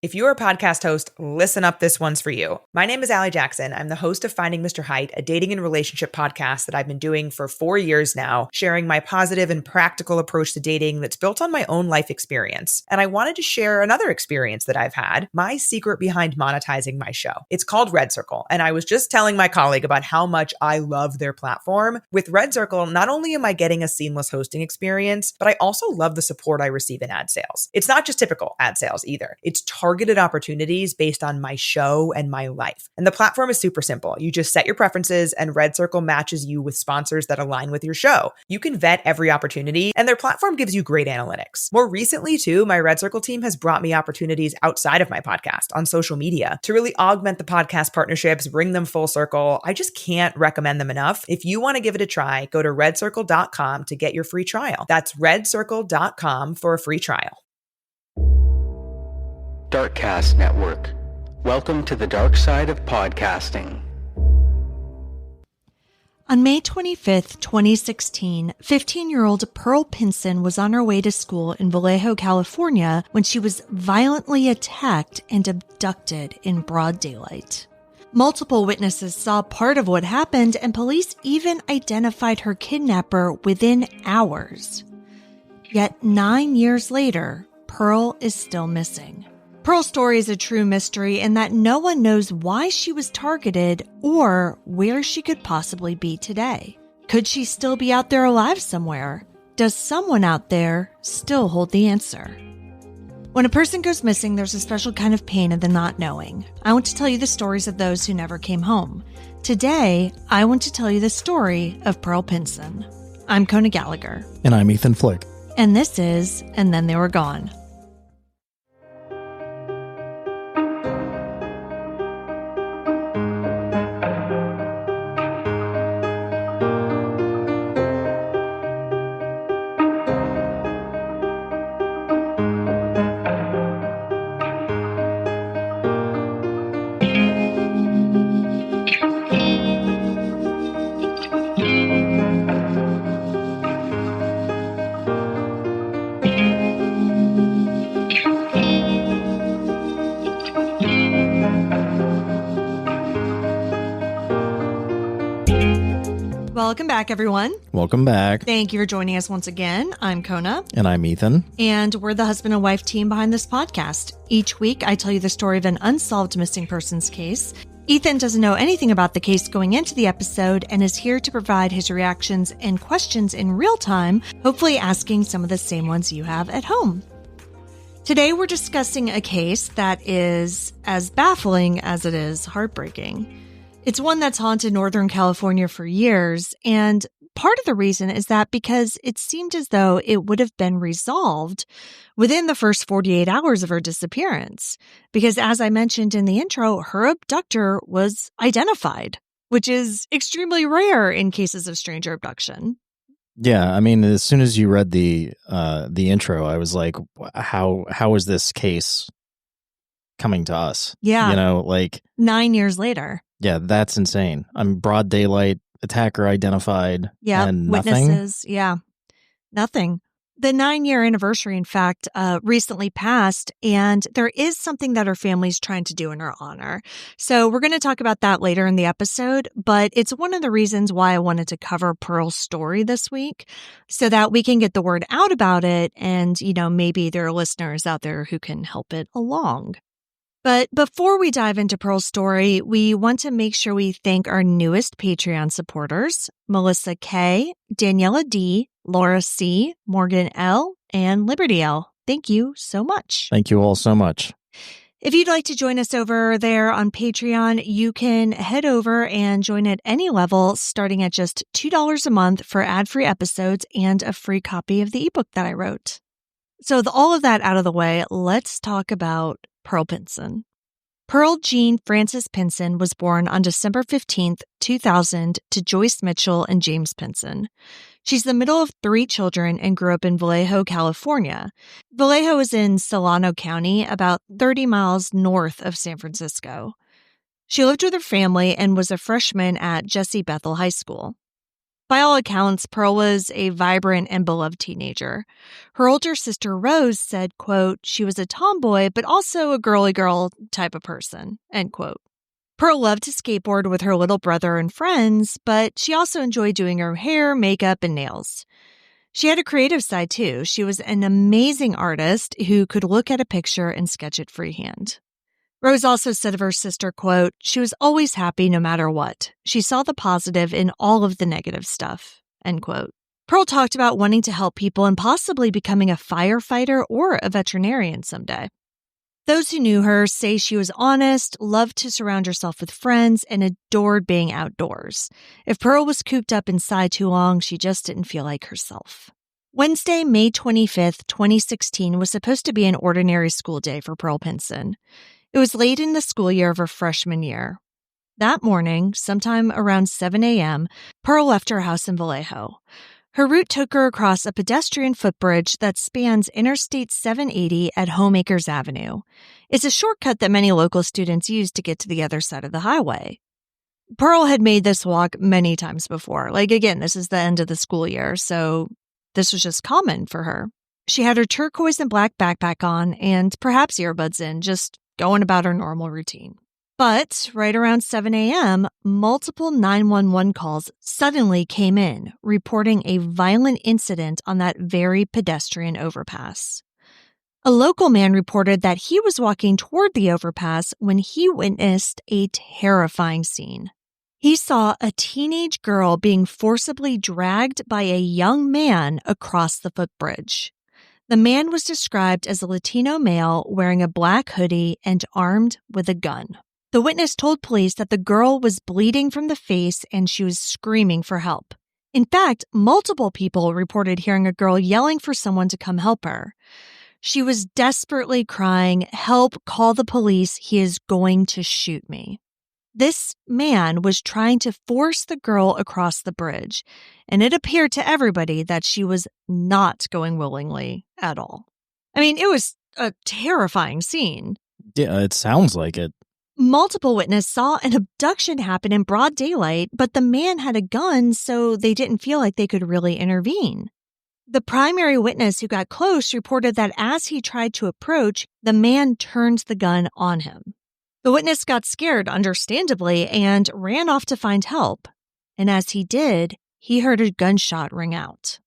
If you're a podcast host, listen up, this one's for you. My name is Allie Jackson. I'm the host of Finding Mr. Height, a dating and relationship podcast that I've been doing for 4 years now, sharing my positive and practical approach to dating that's built on my own life experience. And I wanted to share another experience that I've had, my secret behind monetizing my show. It's called Red Circle, and I was just telling my colleague about how much I love their platform. With Red Circle, not only am I getting a seamless hosting experience, but I also love the support I receive in ad sales. It's not just typical ad sales either. It's targeted opportunities based on my show and my life. And the platform is super simple. You just set your preferences and Red Circle matches you with sponsors that align with your show. You can vet every opportunity and their platform gives you great analytics. More recently too, my Red Circle team has brought me opportunities outside of my podcast on social media to really augment the podcast partnerships, bring them full circle. I just can't recommend them enough. If you want to give it a try, go to redcircle.com to get your free trial. That's redcircle.com for a free trial. Darkcast Network. Welcome to the dark side of podcasting. On May 25th, 2016, 15-year-old Pearl Pinson was on her way to school in Vallejo, California, when she was violently attacked and abducted in broad daylight. Multiple witnesses saw part of what happened, and police even identified her kidnapper within hours. Yet 9 years later, Pearl is still missing. Pearl's story is a true mystery in that no one knows why she was targeted or where she could possibly be today. Could she still be out there alive somewhere? Does someone out there still hold the answer? When a person goes missing, there's a special kind of pain in the not knowing. I want to tell you the stories of those who never came home. Today, I want to tell you the story of Pearl Pinson. I'm Kona Gallagher. And I'm Ethan Flick. And this is And Then They Were Gone. Welcome back, everyone. Welcome back. Thank you for joining us once again. I'm Kona. And I'm Ethan. And we're the husband and wife team behind this podcast. Each week, I tell you the story of an unsolved missing persons case. Ethan doesn't know anything about the case going into the episode and is here to provide his reactions and questions in real time, hopefully asking some of the same ones you have at home. Today, we're discussing a case that is as baffling as it is heartbreaking. It's one that's haunted Northern California for years, and part of the reason is that because it seemed as though it would have been resolved within the first 48 hours of her disappearance. Because as I mentioned in the intro, her abductor was identified, which is extremely rare in cases of stranger abduction. Yeah, I mean, as soon as you read the intro, I was like, how is this case coming to us? Yeah. You know, like 9 years later. Yeah, that's insane. I'm broad daylight, attacker identified, yeah, and nothing. Witnesses, yeah, nothing. The 9-year anniversary, in fact, recently passed, and there is something that her family's trying to do in her honor. So we're going to talk about that later in the episode, but it's one of the reasons why I wanted to cover Pearl's story this week so that we can get the word out about it, and, you know, maybe there are listeners out there who can help it along. But before we dive into Pearl's story, we want to make sure we thank our newest Patreon supporters, Melissa K., Daniela D., Laura C., Morgan L., and Liberty L. Thank you so much. Thank you all so much. If you'd like to join us over there on Patreon, you can head over and join at any level, starting at just $2 a month for ad-free episodes and a free copy of the ebook that I wrote. So with all of that out of the way, let's talk about Pearl Pinson. Pearl Jean Frances Pinson was born on December 15th, 2000 to Joyce Mitchell and James Pinson. She's the middle of 3 children and grew up in Vallejo, California. Vallejo is in Solano County, about 30 miles north of San Francisco. She lived with her family and was a freshman at Jesse Bethel High School. By all accounts, Pearl was a vibrant and beloved teenager. Her older sister, Rose, said, quote, she was a tomboy, but also a girly girl type of person, end quote. Pearl loved to skateboard with her little brother and friends, but she also enjoyed doing her hair, makeup, and nails. She had a creative side, too. She was an amazing artist who could look at a picture and sketch it freehand. Rose also said of her sister, quote, she was always happy no matter what. She saw the positive in all of the negative stuff, end quote. Pearl talked about wanting to help people and possibly becoming a firefighter or a veterinarian someday. Those who knew her say she was honest, loved to surround herself with friends, and adored being outdoors. If Pearl was cooped up inside too long, she just didn't feel like herself. Wednesday, May 25th, 2016 was supposed to be an ordinary school day for Pearl Pinson. It was late in the school year of her freshman year. That morning, sometime around 7 a.m., Pearl left her house in Vallejo. Her route took her across a pedestrian footbridge that spans Interstate 780 at Homeacres Avenue. It's a shortcut that many local students use to get to the other side of the highway. Pearl had made this walk many times before. Again, this is the end of the school year, so this was just common for her. She had her turquoise and black backpack on and perhaps earbuds in, just going about her normal routine. But right around 7 a.m., multiple 911 calls suddenly came in, reporting a violent incident on that very pedestrian overpass. A local man reported that he was walking toward the overpass when he witnessed a terrifying scene. He saw a teenage girl being forcibly dragged by a young man across the footbridge. The man was described as a Latino male wearing a black hoodie and armed with a gun. The witness told police that the girl was bleeding from the face and she was screaming for help. In fact, multiple people reported hearing a girl yelling for someone to come help her. She was desperately crying, "Help, call the police, he is going to shoot me." This man was trying to force the girl across the bridge, and it appeared to everybody that she was not going willingly at all. I mean, it was a terrifying scene. Yeah, it sounds like it. Multiple witnesses saw an abduction happen in broad daylight, but the man had a gun, so they didn't feel like they could really intervene. The primary witness who got close reported that as he tried to approach, the man turned the gun on him. The witness got scared, understandably, and ran off to find help. And as he did, he heard a gunshot ring out.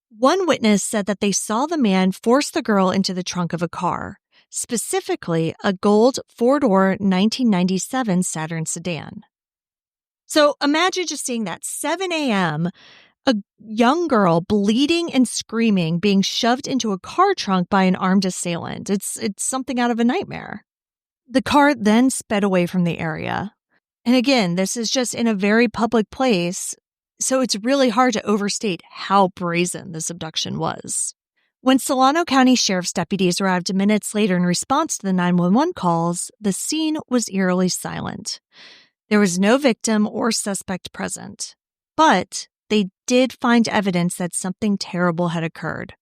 One witness said that they saw the man force the girl into the trunk of a car, specifically a gold four-door 1997 Saturn sedan. So imagine just seeing that 7 a.m., a young girl bleeding and screaming being shoved into a car trunk by an armed assailant. It's something out of a nightmare. The car then sped away from the area. And again, this is just in a very public place, so it's really hard to overstate how brazen this abduction was. When Solano County Sheriff's deputies arrived minutes later in response to the 911 calls, the scene was eerily silent. There was no victim or suspect present, but they did find evidence that something terrible had occurred.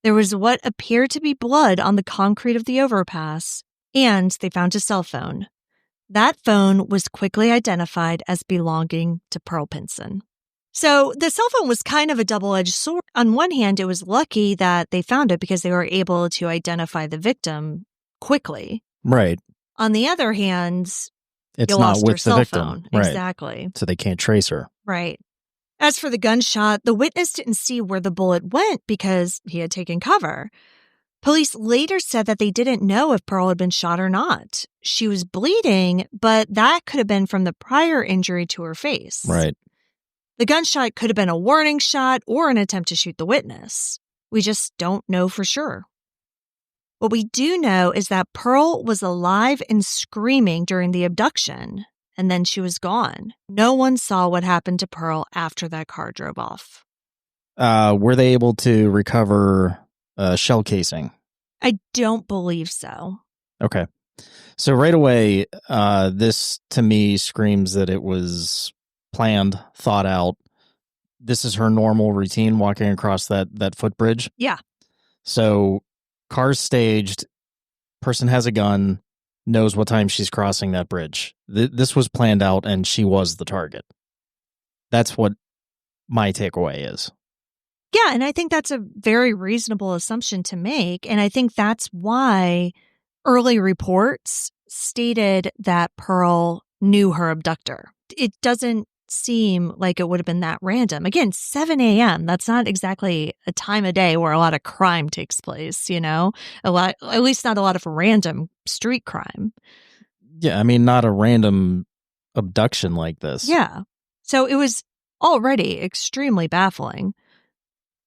There was what appeared to be blood on the concrete of the overpass, and they found a cell phone. That phone was quickly identified as belonging to Pearl Pinson. So the cell phone was kind of a double-edged sword. On one hand, it was lucky that they found it because they were able to identify the victim quickly. Right. On the other hand, it's you not lost with your the cell victim. phone. Right. Exactly. So they can't trace her. Right. As for the gunshot, the witness didn't see where the bullet went because he had taken cover. Police later said that they didn't know if Pearl had been shot or not. She was bleeding, but that could have been from the prior injury to her face. Right. The gunshot could have been a warning shot or an attempt to shoot the witness. We just don't know for sure. What we do know is that Pearl was alive and screaming during the abduction, and then she was gone. No one saw what happened to Pearl after that car drove off. Were they able to recover shell casing? I don't believe so. Okay. So right away, this to me screams that it was planned, thought out. This is her normal routine walking across that footbridge. Yeah. So car's staged, person has a gun, knows what time she's crossing that bridge. This was planned out and she was the target. That's what my takeaway is. Yeah, and I think that's a very reasonable assumption to make. And I think that's why early reports stated that Pearl knew her abductor. It doesn't seem like it would have been that random. Again, 7 a.m. That's not exactly a time of day where a lot of crime takes place, at least not a lot of random street crime. Yeah, I mean, not a random abduction like this. Yeah. So it was already extremely baffling.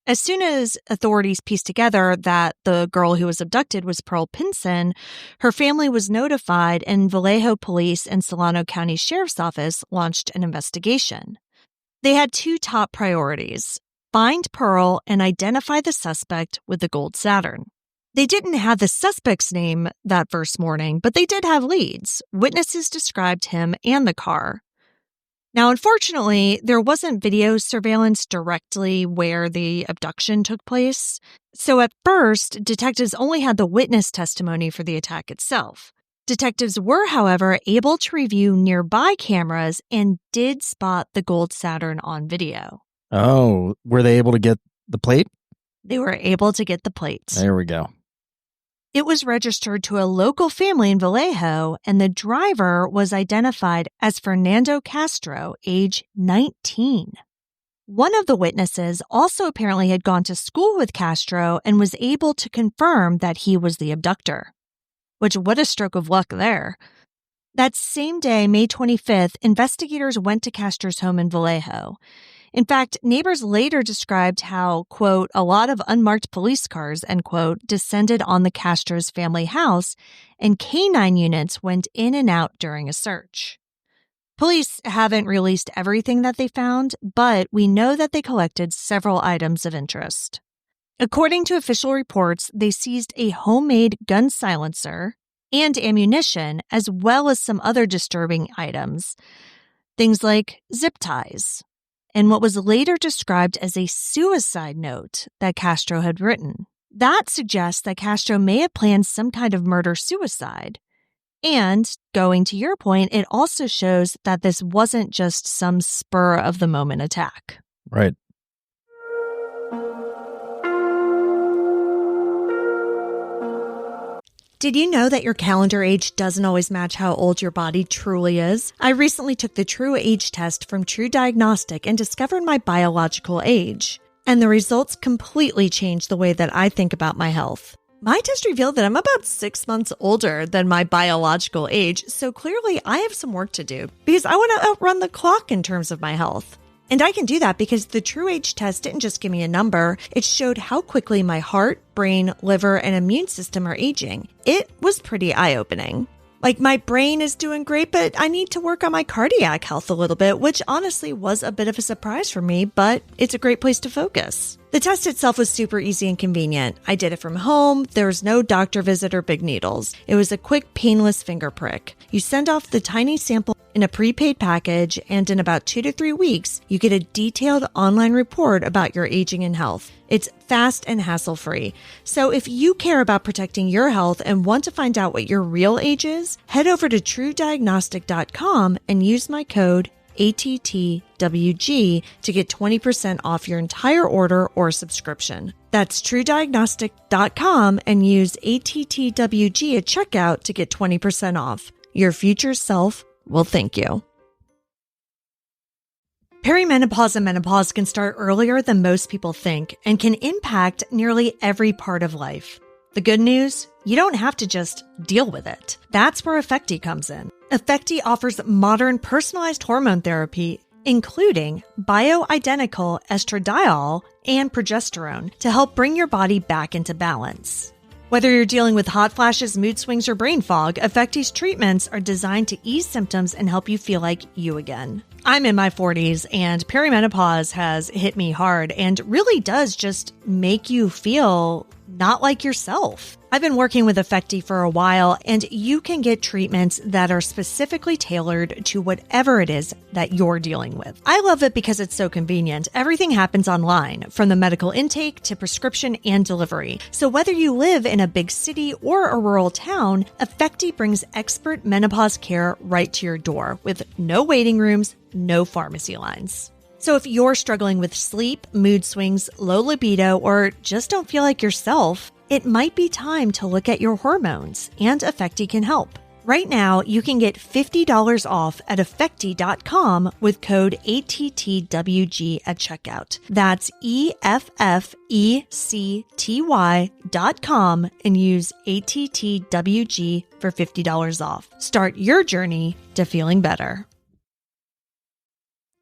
As soon as authorities pieced together that the girl who was abducted was Pearl Pinson, her family was notified and Vallejo Police and Solano County Sheriff's Office launched an investigation. They had two top priorities: find Pearl and identify the suspect with the gold Saturn. They didn't have the suspect's name that first morning, but they did have leads. Witnesses described him and the car. Now, unfortunately, there wasn't video surveillance directly where the abduction took place. So at first, detectives only had the witness testimony for the attack itself. Detectives were, however, able to review nearby cameras and did spot the gold Saturn on video. Oh, were they able to get the plate? They were able to get the plates. There we go. It was registered to a local family in Vallejo, and the driver was identified as Fernando Castro, age 19. One of the witnesses also apparently had gone to school with Castro and was able to confirm that he was the abductor. Which, what a stroke of luck there. That same day, May 25th, investigators went to Castro's home in Vallejo. In fact, neighbors later described how, quote, a lot of unmarked police cars, end quote, descended on the Castro's family house, and K-9 units went in and out during a search. Police haven't released everything that they found, but we know that they collected several items of interest. According to official reports, they seized a homemade gun silencer and ammunition, as well as some other disturbing items, things like zip ties, and what was later described as a suicide note that Castro had written. That suggests that Castro may have planned some kind of murder-suicide. And, going to your point, it also shows that this wasn't just some spur-of-the-moment attack. Right. Did you know that your calendar age doesn't always match how old your body truly is? I recently took the True Age test from True Diagnostic and discovered my biological age. And the results completely changed the way that I think about my health. My test revealed that I'm about 6 months older than my biological age, so clearly I have some work to do because I want to outrun the clock in terms of my health. And I can do that because the True Age test didn't just give me a number, it showed how quickly my heart, brain, liver, and immune system are aging. It was pretty eye-opening. Like, my brain is doing great, but I need to work on my cardiac health a little bit, which honestly was a bit of a surprise for me, but it's a great place to focus. The test itself was super easy and convenient. I did it from home. There was no doctor visit or big needles. It was a quick, painless finger prick. You send off the tiny sample in a prepaid package, and in about 2 to 3 weeks, you get a detailed online report about your aging and health. It's fast and hassle-free. So if you care about protecting your health and want to find out what your real age is, head over to truediagnostic.com and use my code ATTWG to get 20% off your entire order or subscription. That's truediagnostic.com and use ATTWG at checkout to get 20% off. Your future self will thank you. Perimenopause and menopause can start earlier than most people think and can impact nearly every part of life. The good news? You don't have to just deal with it. That's where Effecti comes in. Effecti offers modern personalized hormone therapy, including bioidentical estradiol and progesterone, to help bring your body back into balance. Whether you're dealing with hot flashes, mood swings, or brain fog, Effecti's treatments are designed to ease symptoms and help you feel like you again. I'm in my 40s, and perimenopause has hit me hard and really does just make you feel not like yourself. I've been working with Effecti for a while, and you can get treatments that are specifically tailored to whatever it is that you're dealing with. I love it because it's so convenient. Everything happens online, from the medical intake to prescription and delivery. So whether you live in a big city or a rural town, Effecti brings expert menopause care right to your door with no waiting rooms, no pharmacy lines. So if you're struggling with sleep, mood swings, low libido, or just don't feel like yourself, it might be time to look at your hormones, and Effecti can help. Right now, you can get $50 off at Effecti.com with code ATTWG at checkout. That's EFFECTY.com and use ATTWG for $50 off. Start your journey to feeling better.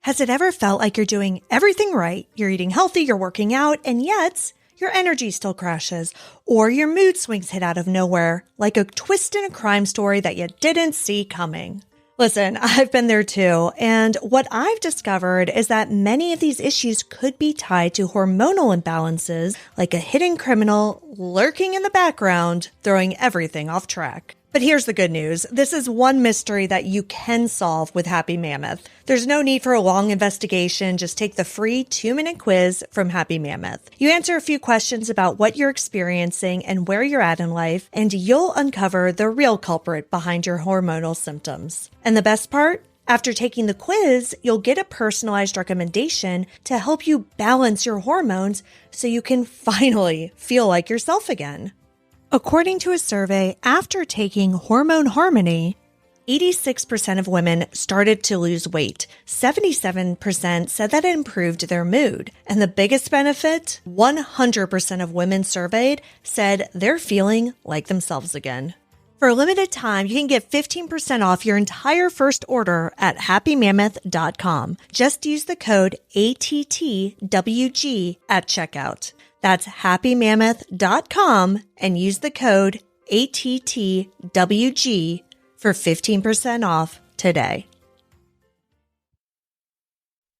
Has it ever felt like you're doing everything right? You're eating healthy, you're working out, and yet your energy still crashes, or your mood swings hit out of nowhere, like a twist in a crime story that you didn't see coming. Listen, I've been there too, and what I've discovered is that many of these issues could be tied to hormonal imbalances, like a hidden criminal lurking in the background, throwing everything off track. But here's the good news. This is one mystery that you can solve with Happy Mammoth. There's no need for a long investigation. Just take the free 2-minute quiz from Happy Mammoth. You answer a few questions about what you're experiencing and where you're at in life, and you'll uncover the real culprit behind your hormonal symptoms. And the best part? After taking the quiz, you'll get a personalized recommendation to help you balance your hormones so you can finally feel like yourself again. According to a survey, after taking Hormone Harmony, 86% of women started to lose weight. 77% said that it improved their mood. And the biggest benefit, 100% of women surveyed said they're feeling like themselves again. For a limited time, you can get 15% off your entire first order at happymammoth.com. Just use the code ATTWG at checkout. That's happymammoth.com and use the code ATTWG for 15% off today.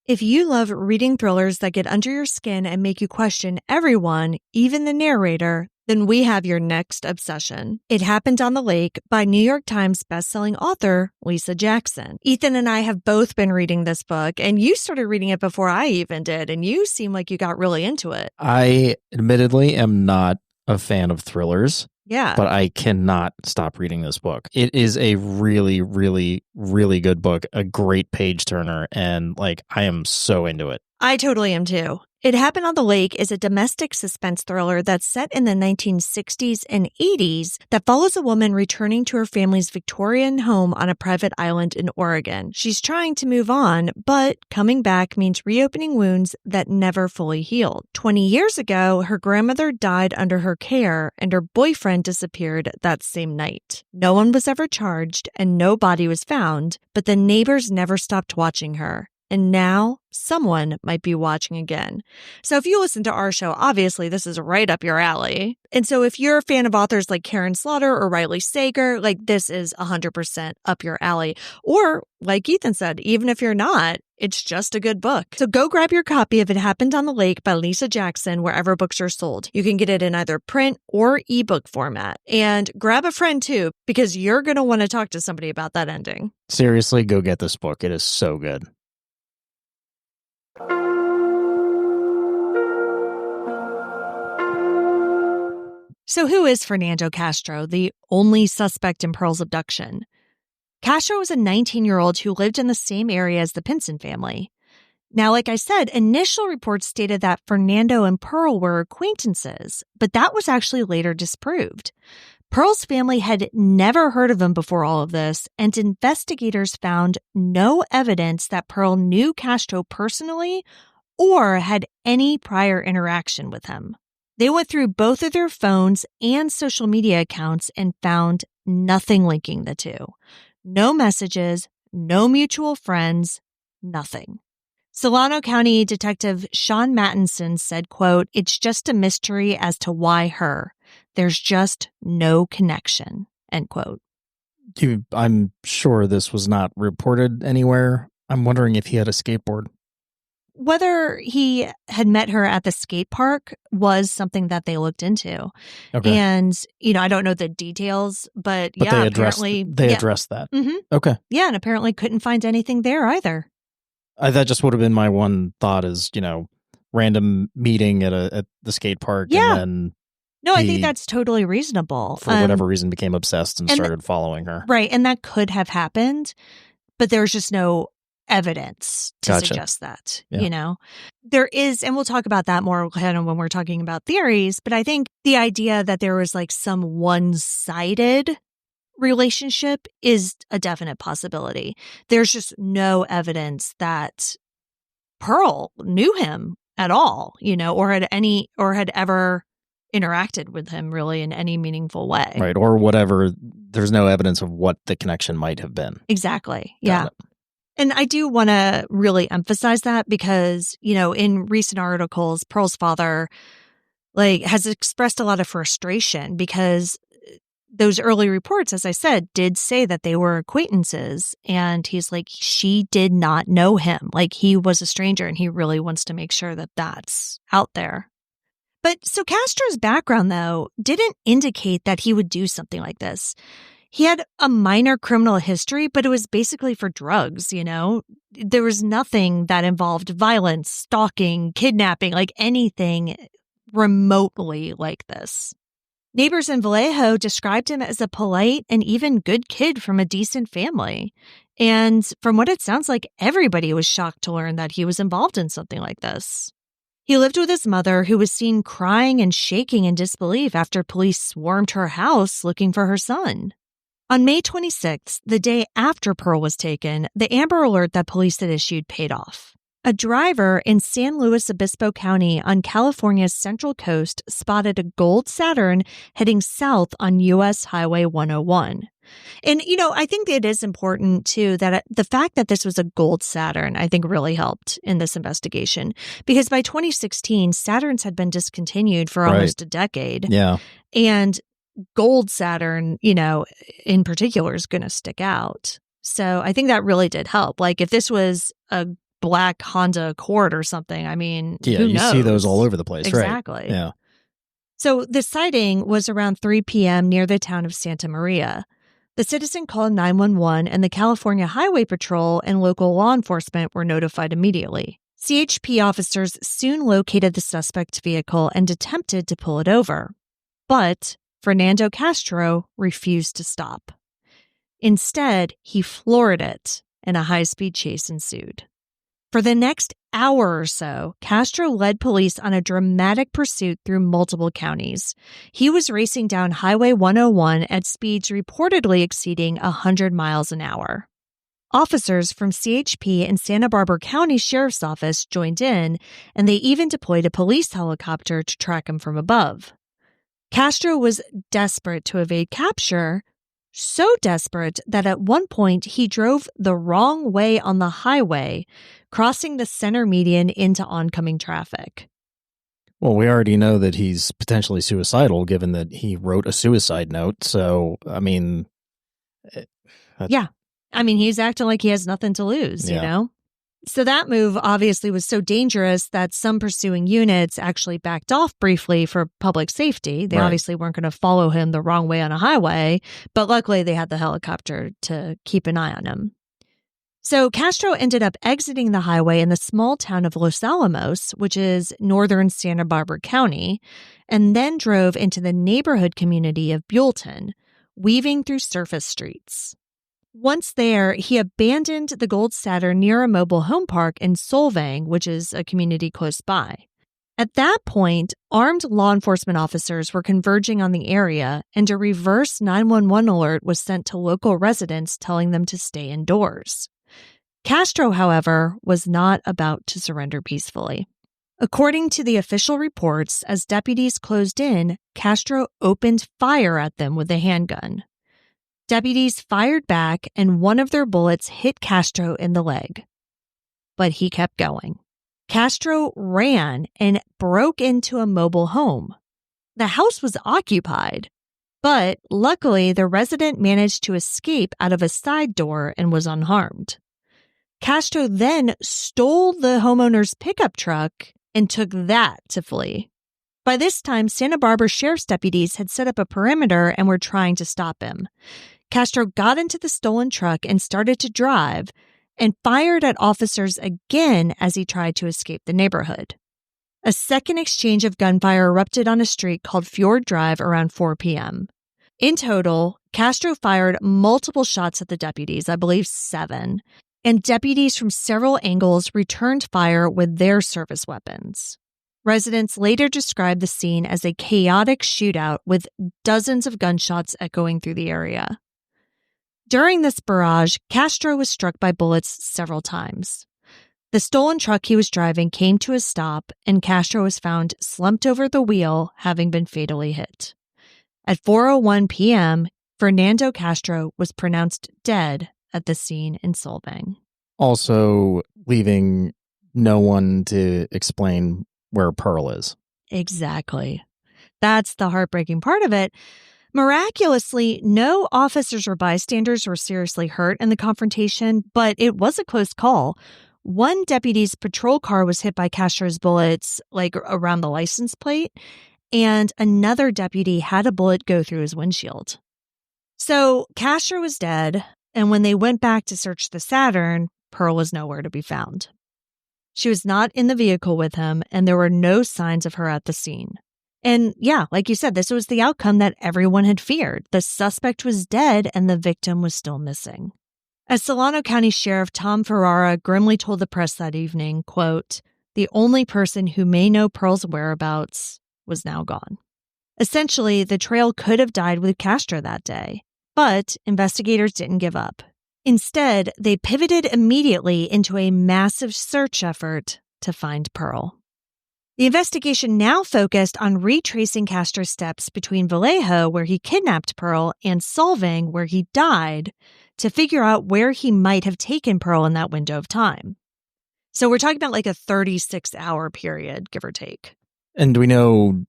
If you love reading thrillers that get under your skin and make you question everyone, even the narrator, then we have your next obsession. It Happened on the Lake by New York Times bestselling author Lisa Jackson. Ethan and I have both been reading this book, and you started reading it before I even did, and you seem like you got really into it. I admittedly am not a fan of thrillers. Yeah. But I cannot stop reading this book. It is a really, really, really good book, a great page turner, and I am so into it. I totally am too. It Happened on the Lake is a domestic suspense thriller that's set in the 1960s and 80s that follows a woman returning to her family's Victorian home on a private island in Oregon. She's trying to move on, but coming back means reopening wounds that never fully healed. 20 years ago, her grandmother died under her care and her boyfriend disappeared that same night. No one was ever charged and no body was found, but the neighbors never stopped watching her. And now someone might be watching again. So if you listen to our show, obviously this is right up your alley. And so if you're a fan of authors like Karen Slaughter or Riley Sager, this is 100% up your alley. Or like Ethan said, even if you're not, it's just a good book. So go grab your copy of It Happened on the Lake by Lisa Jackson wherever books are sold. You can get it in either print or ebook format. And grab a friend too, because you're going to want to talk to somebody about that ending. Seriously, go get this book. It is so good. So who is Fernando Castro, the only suspect in Pearl's abduction? Castro was a 19-year-old who lived in the same area as the Pinson family. Now, like I said, initial reports stated that Fernando and Pearl were acquaintances, but that was actually later disproved. Pearl's family had never heard of him before all of this, and investigators found no evidence that Pearl knew Castro personally or had any prior interaction with him. They went through both of their phones and social media accounts and found nothing linking the two. No messages, no mutual friends, nothing. Solano County Detective Sean Mattinson said, quote, "It's just a mystery as to why her. There's just no connection," end quote. I'm sure this was not reported anywhere. I'm wondering if he had a skateboard. Whether he had met her at the skate park was something that they looked into. Okay. And, I don't know the details, but yeah, they addressed that. Mm-hmm. Okay. Yeah, and apparently couldn't find anything there either. That just would have been my one thought is, random meeting at the skate park. Yeah. And then no, I think that's totally reasonable. For whatever reason, became obsessed and started following her. Right. And that could have happened, but there's just no evidence to Gotcha. suggest that, Yeah. you know? There is, and we'll talk about that more kind of when we're talking about theories, but I think the idea that there was like some one-sided relationship is a definite possibility. There's just no evidence that Pearl knew him at all, you know, or had ever interacted with him really in any meaningful way. Right. Or whatever. There's no evidence of what the connection might have been. Exactly. Got Yeah. it. And I do want to really emphasize that because, you know, in recent articles, Pearl's father has expressed a lot of frustration because those early reports, as I said, did say that they were acquaintances. And he's like, she did not know him. Like, he was a stranger, and he really wants to make sure that that's out there. But so Castro's background, though, didn't indicate that he would do something like this. He had a minor criminal history, but it was basically for drugs, you know? There was nothing that involved violence, stalking, kidnapping, like anything remotely like this. Neighbors in Vallejo described him as a polite and even good kid from a decent family. And from what it sounds like, everybody was shocked to learn that he was involved in something like this. He lived with his mother, who was seen crying and shaking in disbelief after police swarmed her house looking for her son. On May 26th, the day after Pearl was taken, the Amber Alert that police had issued paid off. A driver in San Luis Obispo County on California's Central Coast spotted a gold Saturn heading south on U.S. Highway 101. And, you know, I think it is important, too, that the fact that this was a gold Saturn, I think really helped in this investigation. Because by 2016, Saturns had been discontinued for almost a decade. Yeah. And gold Saturn, you know, in particular is going to stick out. So I think that really did help. Like, if this was a black Honda Accord or something, I mean, Yeah, who you knows? see those all over the place, exactly. right? Yeah. So the sighting was around 3 p.m. near the town of Santa Maria. The citizen called 911, and the California Highway Patrol and local law enforcement were notified immediately. CHP officers soon located the suspect's vehicle and attempted to pull it over. But Fernando Castro refused to stop. Instead, he floored it, and a high-speed chase ensued. For the next hour or so, Castro led police on a dramatic pursuit through multiple counties. He was racing down Highway 101 at speeds reportedly exceeding 100 miles an hour. Officers from CHP and Santa Barbara County Sheriff's Office joined in, and they even deployed a police helicopter to track him from above. Castro was desperate to evade capture, so desperate that at one point he drove the wrong way on the highway, crossing the center median into oncoming traffic. Well, we already know that he's potentially suicidal, given that he wrote a suicide note. So, I mean... Yeah. I mean, he's acting like he has nothing to lose, you know? So that move obviously was so dangerous that some pursuing units actually backed off briefly for public safety. They obviously weren't going to follow him the wrong way on a highway, but luckily they had the helicopter to keep an eye on him. So Castro ended up exiting the highway in the small town of Los Alamos, which is northern Santa Barbara County, and then drove into the neighborhood community of Buellton, weaving through surface streets. Once there, he abandoned the gold Saturn near a mobile home park in Solvang, which is a community close by. At that point, armed law enforcement officers were converging on the area, and a reverse 911 alert was sent to local residents telling them to stay indoors. Castro, however, was not about to surrender peacefully. According to the official reports, as deputies closed in, Castro opened fire at them with a handgun. Deputies fired back, and one of their bullets hit Castro in the leg. But he kept going. Castro ran and broke into a mobile home. The house was occupied, but luckily the resident managed to escape out of a side door and was unharmed. Castro then stole the homeowner's pickup truck and took that to flee. By this time, Santa Barbara sheriff's deputies had set up a perimeter and were trying to stop him. Castro got into the stolen truck and started to drive and fired at officers again as he tried to escape the neighborhood. A second exchange of gunfire erupted on a street called Fjord Drive around 4 p.m. In total, Castro fired multiple shots at the deputies, I believe 7, and deputies from several angles returned fire with their service weapons. Residents later described the scene as a chaotic shootout with dozens of gunshots echoing through the area. During this barrage, Castro was struck by bullets several times. The stolen truck he was driving came to a stop, and Castro was found slumped over the wheel, having been fatally hit. At 4:01 p.m., Fernando Castro was pronounced dead at the scene in Solvang. Also leaving no one to explain where Pearl is. Exactly. That's the heartbreaking part of it. Miraculously, no officers or bystanders were seriously hurt in the confrontation, but it was a close call. One deputy's patrol car was hit by Castro's bullets, like around the license plate, and another deputy had a bullet go through his windshield. So Castro was dead, and when they went back to search the Saturn, Pearl was nowhere to be found. She was not in the vehicle with him, and there were no signs of her at the scene. And yeah, like you said, this was the outcome that everyone had feared. The suspect was dead, and the victim was still missing. As Solano County Sheriff Tom Ferrara grimly told the press that evening, quote, "The only person who may know Pearl's whereabouts was now gone." Essentially, the trail could have died with Castro that day, but investigators didn't give up. Instead, they pivoted immediately into a massive search effort to find Pearl. The investigation now focused on retracing Castro's steps between Vallejo, where he kidnapped Pearl, and Solvang, where he died, to figure out where he might have taken Pearl in that window of time. So we're talking about like a 36-hour period, give or take. And do we know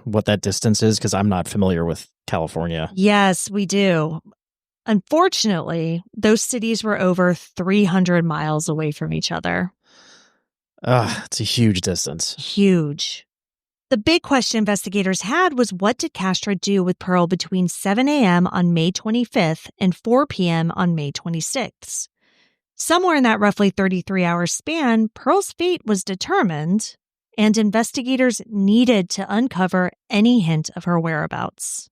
what that distance is? Because I'm not familiar with California. Yes, we do. Unfortunately, those cities were over 300 miles away from each other. It's a huge distance. Huge. The big question investigators had was, what did Castro do with Pearl between 7 a.m. on May 25th and 4 p.m. on May 26th? Somewhere in that roughly 33-hour span, Pearl's fate was determined, and investigators needed to uncover any hint of her whereabouts.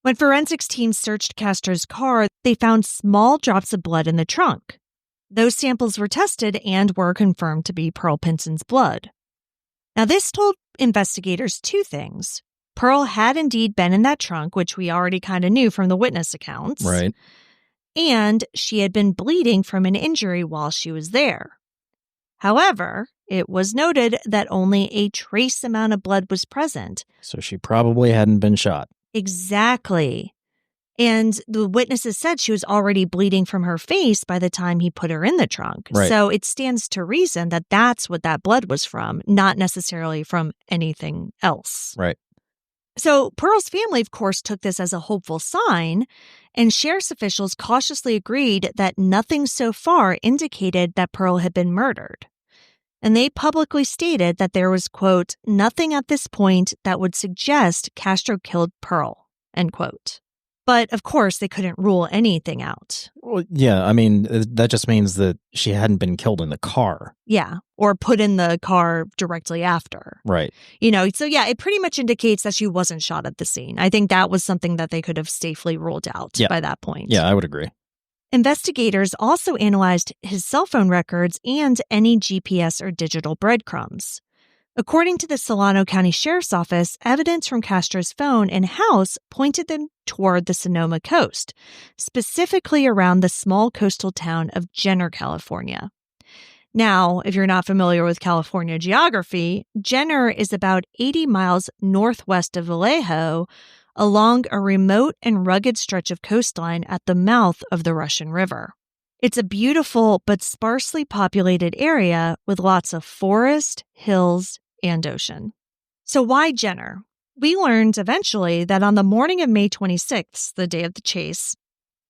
When forensics teams searched Castro's car, they found small drops of blood in the trunk. Those samples were tested and were confirmed to be Pearl Pinson's blood. Now, this told investigators two things. Pearl had indeed been in that trunk, which we already kind of knew from the witness accounts. Right. And she had been bleeding from an injury while she was there. However, it was noted that only a trace amount of blood was present. So she probably hadn't been shot. Exactly. And the witnesses said she was already bleeding from her face by the time he put her in the trunk. Right. So it stands to reason that that's what that blood was from, not necessarily from anything else. Right. So Pearl's family, of course, took this as a hopeful sign, and sheriff's officials cautiously agreed that nothing so far indicated that Pearl had been murdered. And they publicly stated that there was, quote, "nothing at this point that would suggest Castro killed Pearl," end quote. But, of course, they couldn't rule anything out. Well, yeah, I mean, that just means that she hadn't been killed in the car. Yeah, or put in the car directly after. Right. So yeah, it pretty much indicates that she wasn't shot at the scene. I think that was something that they could have safely ruled out by that point. Yeah, I would agree. Investigators also analyzed his cell phone records and any GPS or digital breadcrumbs. According to the Solano County Sheriff's Office, evidence from Castro's phone and house pointed them toward the Sonoma coast, specifically around the small coastal town of Jenner, California. Now, if you're not familiar with California geography, Jenner is about 80 miles northwest of Vallejo, along a remote and rugged stretch of coastline at the mouth of the Russian River. It's a beautiful but sparsely populated area with lots of forest, hills, and ocean. So why Jenner? We learned eventually that on the morning of May 26th, the day of the chase,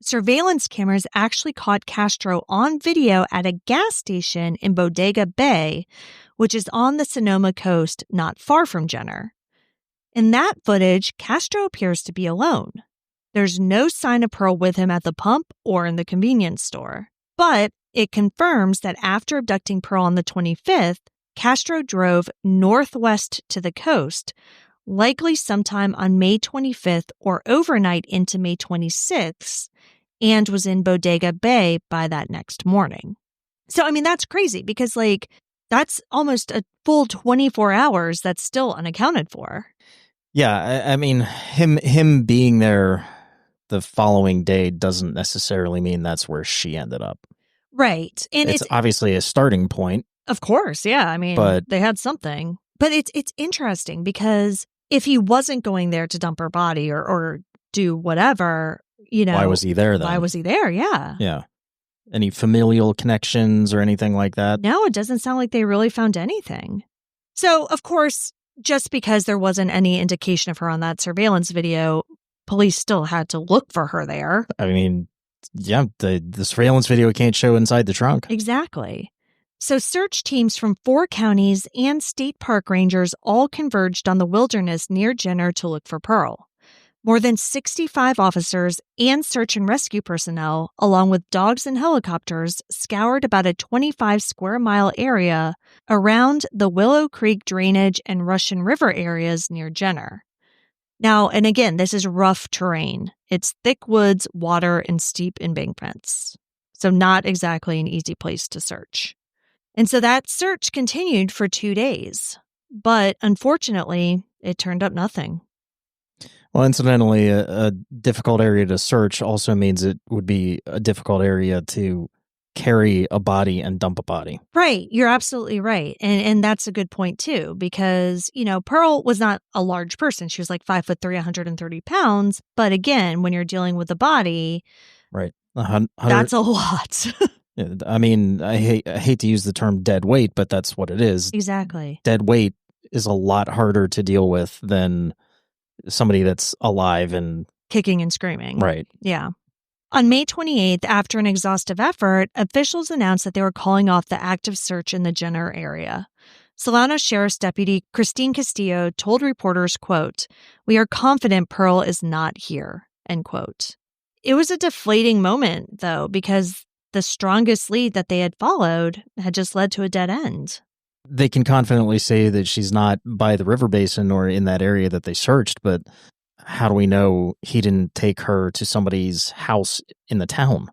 surveillance cameras actually caught Castro on video at a gas station in Bodega Bay, which is on the Sonoma coast not far from Jenner. In that footage, Castro appears to be alone. There's no sign of Pearl with him at the pump or in the convenience store. But it confirms that after abducting Pearl on the 25th, Castro drove northwest to the coast, likely sometime on May 25th or overnight into May 26th, and was in Bodega Bay by that next morning. So, I mean, that's crazy because, like, that's almost a full 24 hours that's still unaccounted for. Yeah, I mean, him being there the following day doesn't necessarily mean that's where she ended up. Right. And it's obviously a starting point. Of course, yeah. I mean, but they had something. But it's interesting because if he wasn't going there to dump her body or do whatever, you know. Why was he there then? Why was he there? Yeah. Yeah. Any familial connections or anything like that? No, it doesn't sound like they really found anything. So, of course, just because there wasn't any indication of her on that surveillance video, police still had to look for her there. I mean, yeah, the surveillance video can't show inside the trunk. Exactly. So search teams from 4 counties and state park rangers all converged on the wilderness near Jenner to look for Pearl. More than 65 officers and search and rescue personnel, along with dogs and helicopters, scoured about a 25-square-mile area around the Willow Creek drainage and Russian River areas near Jenner. Now, and again, this is rough terrain. It's thick woods, water, and steep embankments. So not exactly an easy place to search. And so that search continued for 2 days. But unfortunately, it turned up nothing. Well, incidentally, a difficult area to search also means it would be a difficult area to carry a body and dump a body. Right. You're absolutely right. And that's a good point, too, because, you know, Pearl was not a large person. She was like 5'3", 130 pounds. But again, when you're dealing with a body, right, that's a lot. I mean, I hate to use the term dead weight, but that's what it is. Exactly. Dead weight is a lot harder to deal with than somebody that's alive and kicking and screaming. Right. Yeah. On May 28th, after an exhaustive effort, officials announced that they were calling off the active search in the Jenner area. Solano Sheriff's Deputy Christine Castillo told reporters, quote, "We are confident Pearl is not here," end quote. It was a deflating moment, though, because the strongest lead that they had followed had just led to a dead end. They can confidently say that she's not by the river basin or in that area that they searched, but how do we know he didn't take her to somebody's house in the town?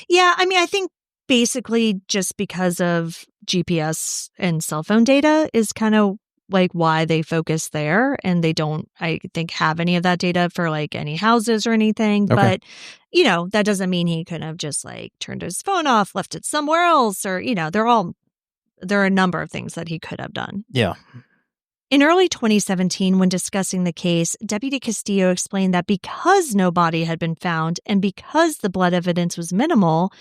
Yeah, I mean, I think basically just because of GPS and cell phone data is kind of like why they focus there, and they don't, I think, have any of that data for like any houses or anything. Okay. But, you know, that doesn't mean he couldn't have just like turned his phone off, left it somewhere else, or, you know, there are a number of things that he could have done. Yeah. In early 2017, when discussing the case, Deputy Castillo explained that because no body had been found and because the blood evidence was minimal,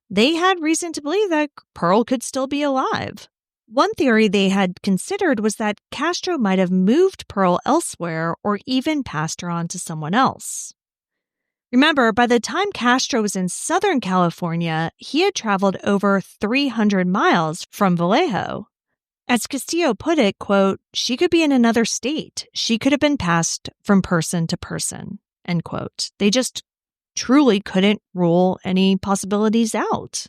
they had reason to believe that Pearl could still be alive. One theory they had considered was that Castro might have moved Pearl elsewhere or even passed her on to someone else. Remember, by the time Castro was in Southern California, he had traveled over 300 miles from Vallejo. As Castillo put it, quote, "She could be in another state. She could have been passed from person to person," end quote. They just truly couldn't rule any possibilities out.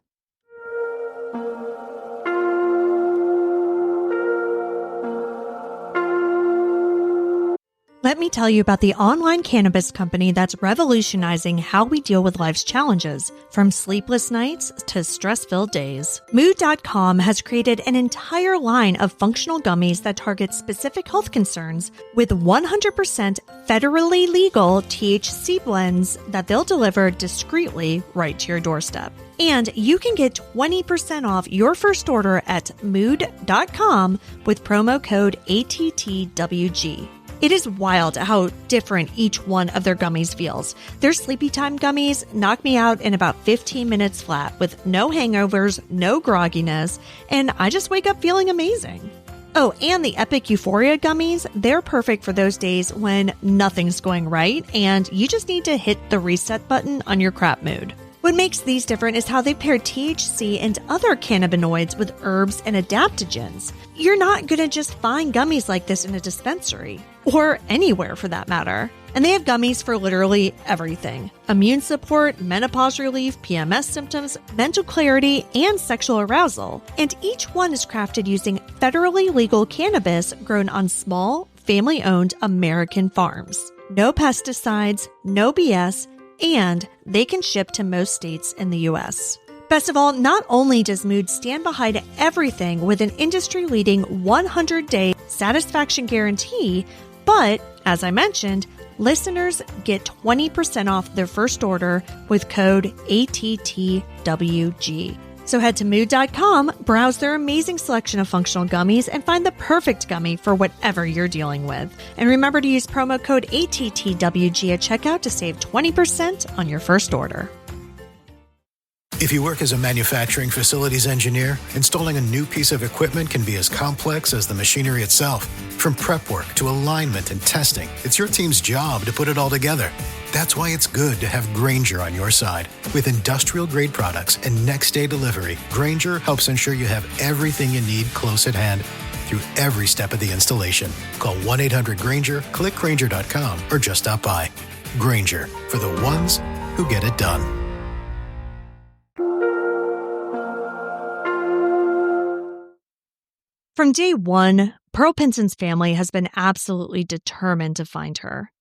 Let me tell you about the online cannabis company that's revolutionizing how we deal with life's challenges, from sleepless nights to stress-filled days. Mood.com has created an entire line of functional gummies that target specific health concerns with 100% federally legal THC blends that they'll deliver discreetly right to your doorstep. And you can get 20% off your first order at mood.com with promo code ATTWG. It is wild how different each one of their gummies feels. Their Sleepy Time gummies knock me out in about 15 minutes flat with no hangovers, no grogginess, and I just wake up feeling amazing. Oh, and the Epic Euphoria gummies, they're perfect for those days when nothing's going right and you just need to hit the reset button on your crap mood. What makes these different is how they pair THC and other cannabinoids with herbs and adaptogens. You're not going to just find gummies like this in a dispensary, or anywhere for that matter. And they have gummies for literally everything: immune support, menopause relief, PMS symptoms, mental clarity, and sexual arousal. And each one is crafted using federally legal cannabis grown on small, family-owned American farms. No pesticides, no BS, and they can ship to most states in the U.S. Best of all, not only does Mood stand behind everything with an industry-leading 100-day satisfaction guarantee, but, as I mentioned, listeners get 20% off their first order with code ATTWG. So head to Mood.com, browse their amazing selection of functional gummies, and find the perfect gummy for whatever you're dealing with. And remember to use promo code ATTWG at checkout to save 20% on your first order. If you work as a manufacturing facilities engineer, installing a new piece of equipment can be as complex as the machinery itself. From prep work to alignment and testing, it's your team's job to put it all together. That's why it's good to have Grainger on your side. With industrial-grade products and next-day delivery, Grainger helps ensure you have everything you need close at hand through every step of the installation. Call 1-800-GRAINGER, click Grainger.com, or just stop by. Grainger, for the ones who get it done. From day one, Pearl Pinson's family has been absolutely determined to find her.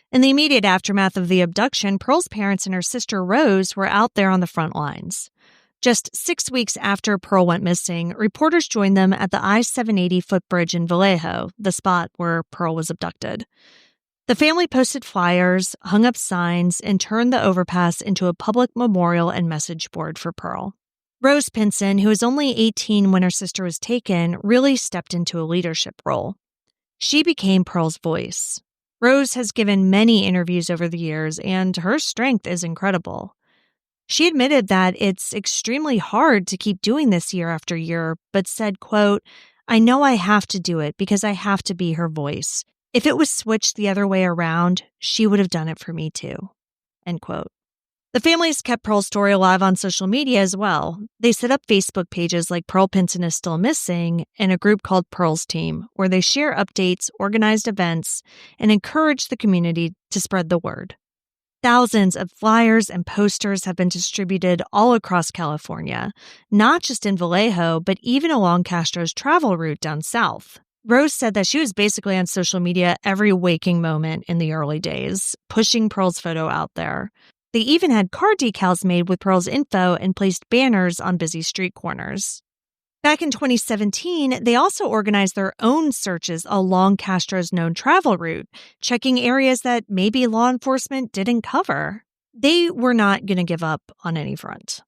In the immediate aftermath of the abduction, Pearl's parents and her sister Rose were out there on the front lines. Just 6 weeks after Pearl went missing, reporters joined them at the I-780 footbridge in Vallejo, the spot where Pearl was abducted. The family posted flyers, hung up signs, and turned the overpass into a public memorial and message board for Pearl. Rose Pinson, who was only 18 when her sister was taken, really stepped into a leadership role. She became Pearl's voice. Rose has given many interviews over the years, and her strength is incredible. She admitted that it's extremely hard to keep doing this year after year, but said, quote, "I know I have to do it because I have to be her voice. If it was switched the other way around, she would have done it for me too." End quote. The families kept Pearl's story alive on social media as well. They set up Facebook pages like Pearl Pinson is Still Missing and a group called Pearl's Team, where they share updates, organized events, and encourage the community to spread the word. Thousands of flyers and posters have been distributed all across California, not just in Vallejo, but even along Castro's travel route down south. Rose said that she was basically on social media every waking moment in the early days, pushing Pearl's photo out there. They even had car decals made with Pearl's info and placed banners on busy street corners. Back in 2017, they also organized their own searches along Castro's known travel route, checking areas that maybe law enforcement didn't cover. They were not going to give up on any front.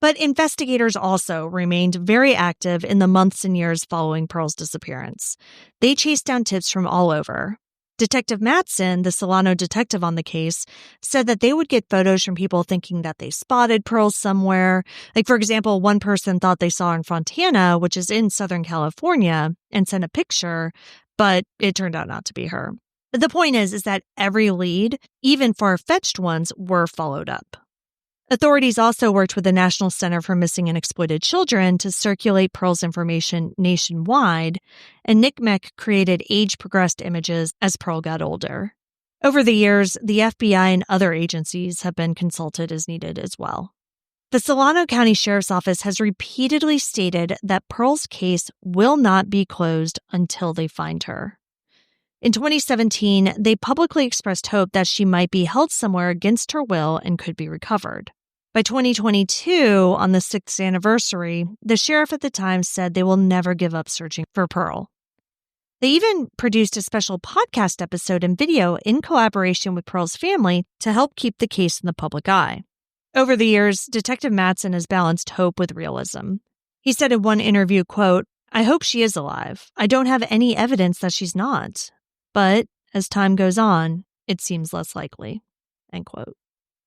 But investigators also remained very active in the months and years following Pearl's disappearance. They chased down tips from all over. Detective Matson, the Solano detective on the case, said that they would get photos from people thinking that they spotted Pearl somewhere. Like, for example, one person thought they saw her in Fontana, which is in Southern California, and sent a picture, but it turned out not to be her. The point is that every lead, even far-fetched ones, were followed up. Authorities also worked with the National Center for Missing and Exploited Children to circulate Pearl's information nationwide, and NCMEC created age-progressed images as Pearl got older. Over the years, the FBI and other agencies have been consulted as needed as well. The Solano County Sheriff's Office has repeatedly stated that Pearl's case will not be closed until they find her. In 2017, they publicly expressed hope that she might be held somewhere against her will and could be recovered. By 2022, on the 6th anniversary, the sheriff at the time said they will never give up searching for Pearl. They even produced a special podcast episode and video in collaboration with Pearl's family to help keep the case in the public eye. Over the years, Detective Matson has balanced hope with realism. He said in one interview, quote, "I hope she is alive. I don't have any evidence that she's not. But as time goes on, it seems less likely." End quote.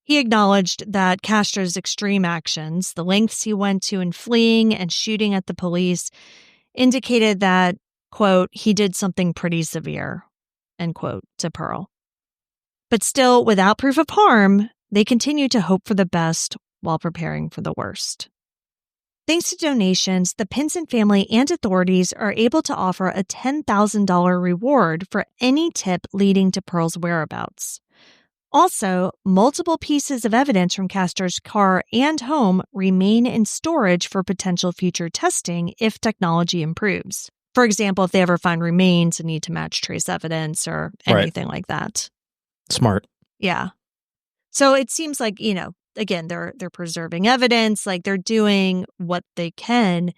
He acknowledged that Castro's extreme actions, the lengths he went to in fleeing and shooting at the police, indicated that, quote, he did something pretty severe, end quote, to Pearl. But still, without proof of harm, they continue to hope for the best while preparing for the worst. Thanks to donations, the Pinson family and authorities are able to offer a $10,000 reward for any tip leading to Pearl's whereabouts. Also, multiple pieces of evidence from Castro's car and home remain in storage for potential future testing if technology improves. For example, if they ever find remains and need to match trace evidence or anything like that. Smart. Yeah. So it seems like, again, they're preserving evidence, like they're doing what they can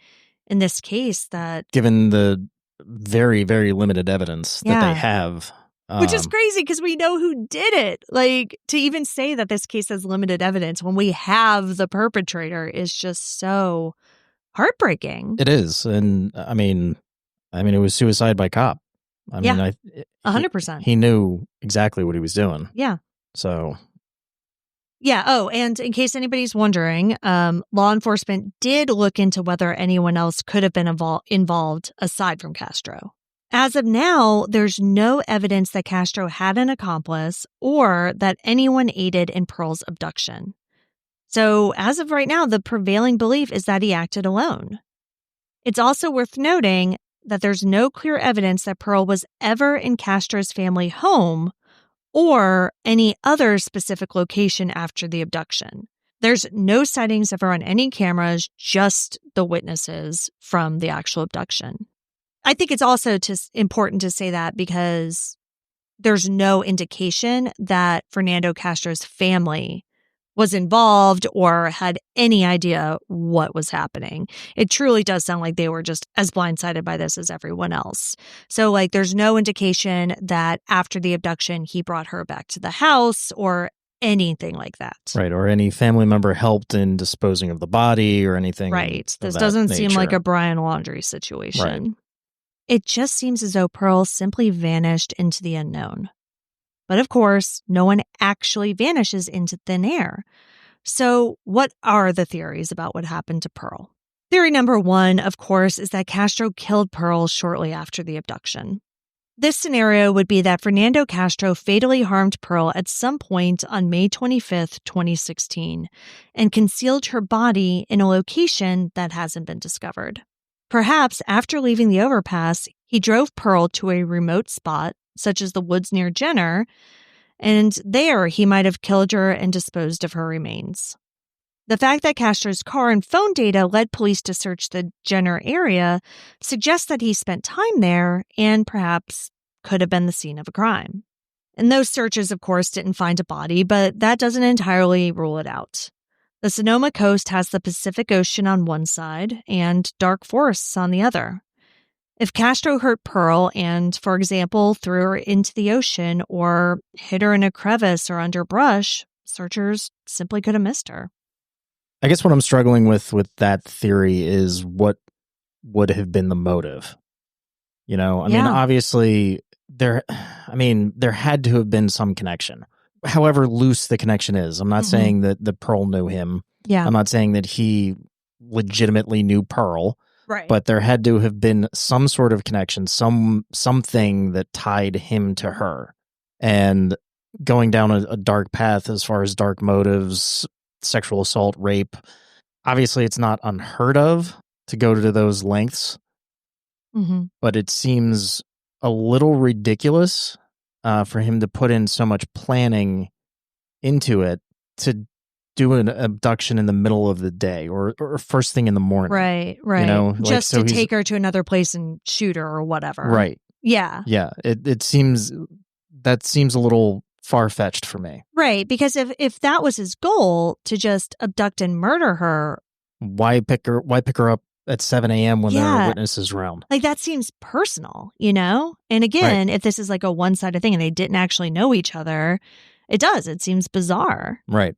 in this case that given the very, very limited evidence that they have. Which is crazy because we know who did it. Like, to even say that this case has limited evidence when we have the perpetrator is just so heartbreaking. It is. And I mean, it was suicide by cop. I mean, 100%. He knew exactly what he was doing. Yeah. So. Yeah. Oh, and in case anybody's wondering, law enforcement did look into whether anyone else could have been involved aside from Castro. As of now, there's no evidence that Castro had an accomplice or that anyone aided in Pearl's abduction. So, as of right now, the prevailing belief is that he acted alone. It's also worth noting that there's no clear evidence that Pearl was ever in Castro's family home or any other specific location after the abduction. There's no sightings of her on any cameras, just the witnesses from the actual abduction. I think it's also important to say that because there's no indication that Fernando Castro's family was involved or had any idea what was happening. It truly does sound like they were just as blindsided by this as everyone else. So, like, there's no indication that after the abduction, he brought her back to the house or anything like that. Right. Or any family member helped in disposing of the body or anything. Right. This doesn't seem like a Brian Laundrie situation. Right. It just seems as though Pearl simply vanished into the unknown. But of course, no one actually vanishes into thin air. So what are the theories about what happened to Pearl? Theory number one, of course, is that Castro killed Pearl shortly after the abduction. This scenario would be that Fernando Castro fatally harmed Pearl at some point on May 25th, 2016, and concealed her body in a location that hasn't been discovered. Perhaps after leaving the overpass, he drove Pearl to a remote spot, such as the woods near Jenner, and there he might have killed her and disposed of her remains. The fact that Castro's car and phone data led police to search the Jenner area suggests that he spent time there and perhaps could have been the scene of a crime. And those searches, of course, didn't find a body, but that doesn't entirely rule it out. The Sonoma coast has the Pacific Ocean on one side and dark forests on the other. If Castro hurt Pearl and, for example, threw her into the ocean or hid her in a crevice or under brush, searchers simply could have missed her. I guess what I'm struggling with that theory is what would have been the motive. You know, I mean, obviously there had to have been some connection. However loose the connection is. I'm not saying that the Pearl knew him. Yeah. I'm not saying that he legitimately knew Pearl. Right. But there had to have been some sort of connection, something that tied him to her. And going down a dark path as far as dark motives, sexual assault, rape, obviously it's not unheard of to go to those lengths. Mm-hmm. But it seems a little ridiculous for him to put in so much planning into it to do an abduction in the middle of the day or first thing in the morning. Right. You know, just to take her to another place and shoot her or whatever. Right. Yeah. Yeah. It seems a little far-fetched for me. Right. Because if that was his goal, to just abduct and murder her, why pick her up at 7 a.m. when there are witnesses around? Like, that seems personal, you know? And again, if this is like a one-sided thing and they didn't actually know each other, it seems bizarre. Right.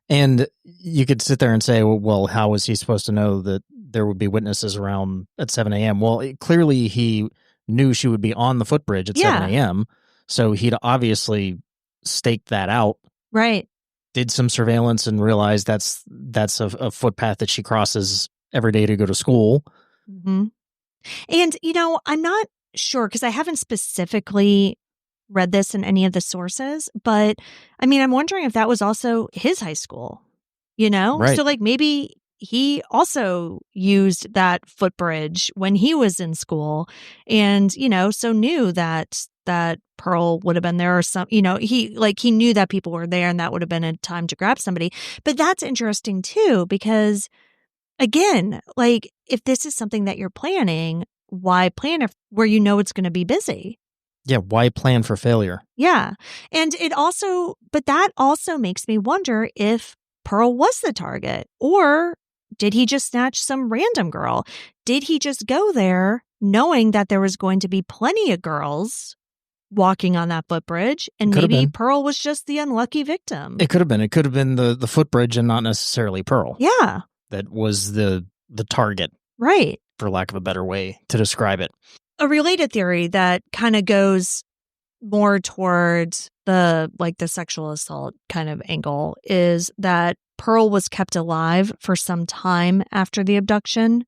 And you could sit there and say, well, how was he supposed to know that there would be witnesses around at 7 a.m.? Well, clearly he knew she would be on the footbridge at 7 a.m., so he'd obviously staked that out. Right. Did some surveillance and realized that's a footpath that she crosses every day to go to school. Mm-hmm. And, you know, I'm not sure because I haven't specifically read this in any of the sources, but I mean, I'm wondering if that was also his high school, you know? Right. So like maybe he also used that footbridge when he was in school and, you know, so knew that Pearl would have been there or some, you know, he knew that people were there and that would have been a time to grab somebody. But that's interesting too, because again, like if this is something that you're planning, why plan where you know it's going to be busy? Yeah, why plan for failure? Yeah. And that also makes me wonder if Pearl was the target? Or did he just snatch some random girl? Did he just go there knowing that there was going to be plenty of girls walking on that footbridge, and maybe Pearl was just the unlucky victim? It could have been. It could have been the footbridge and not necessarily Pearl. Yeah. That was the target. Right. For lack of a better way to describe it. A related theory that kind of goes more towards the sexual assault kind of angle is that Pearl was kept alive for some time after the abduction.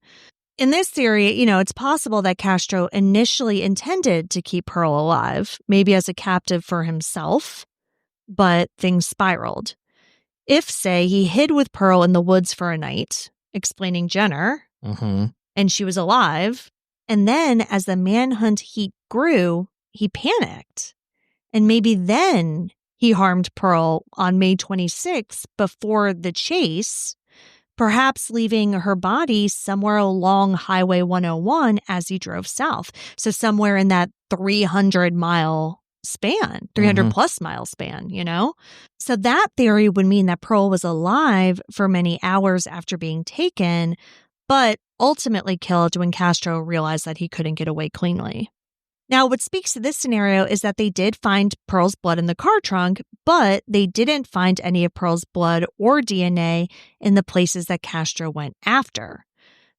In this theory, it's possible that Castro initially intended to keep Pearl alive, maybe as a captive for himself, but things spiraled. If, say, he hid with Pearl in the woods for a night, explaining Jenner, and she was alive, and then as the manhunt heat grew, he panicked. And maybe then he harmed Pearl on May 26th before the chase, perhaps leaving her body somewhere along Highway 101 as he drove south. So somewhere in that 300-mile span, 300-plus mile span, So that theory would mean that Pearl was alive for many hours after being taken, but ultimately killed when Castro realized that he couldn't get away cleanly. Now, what speaks to this scenario is that they did find Pearl's blood in the car trunk, but they didn't find any of Pearl's blood or DNA in the places that Castro went after.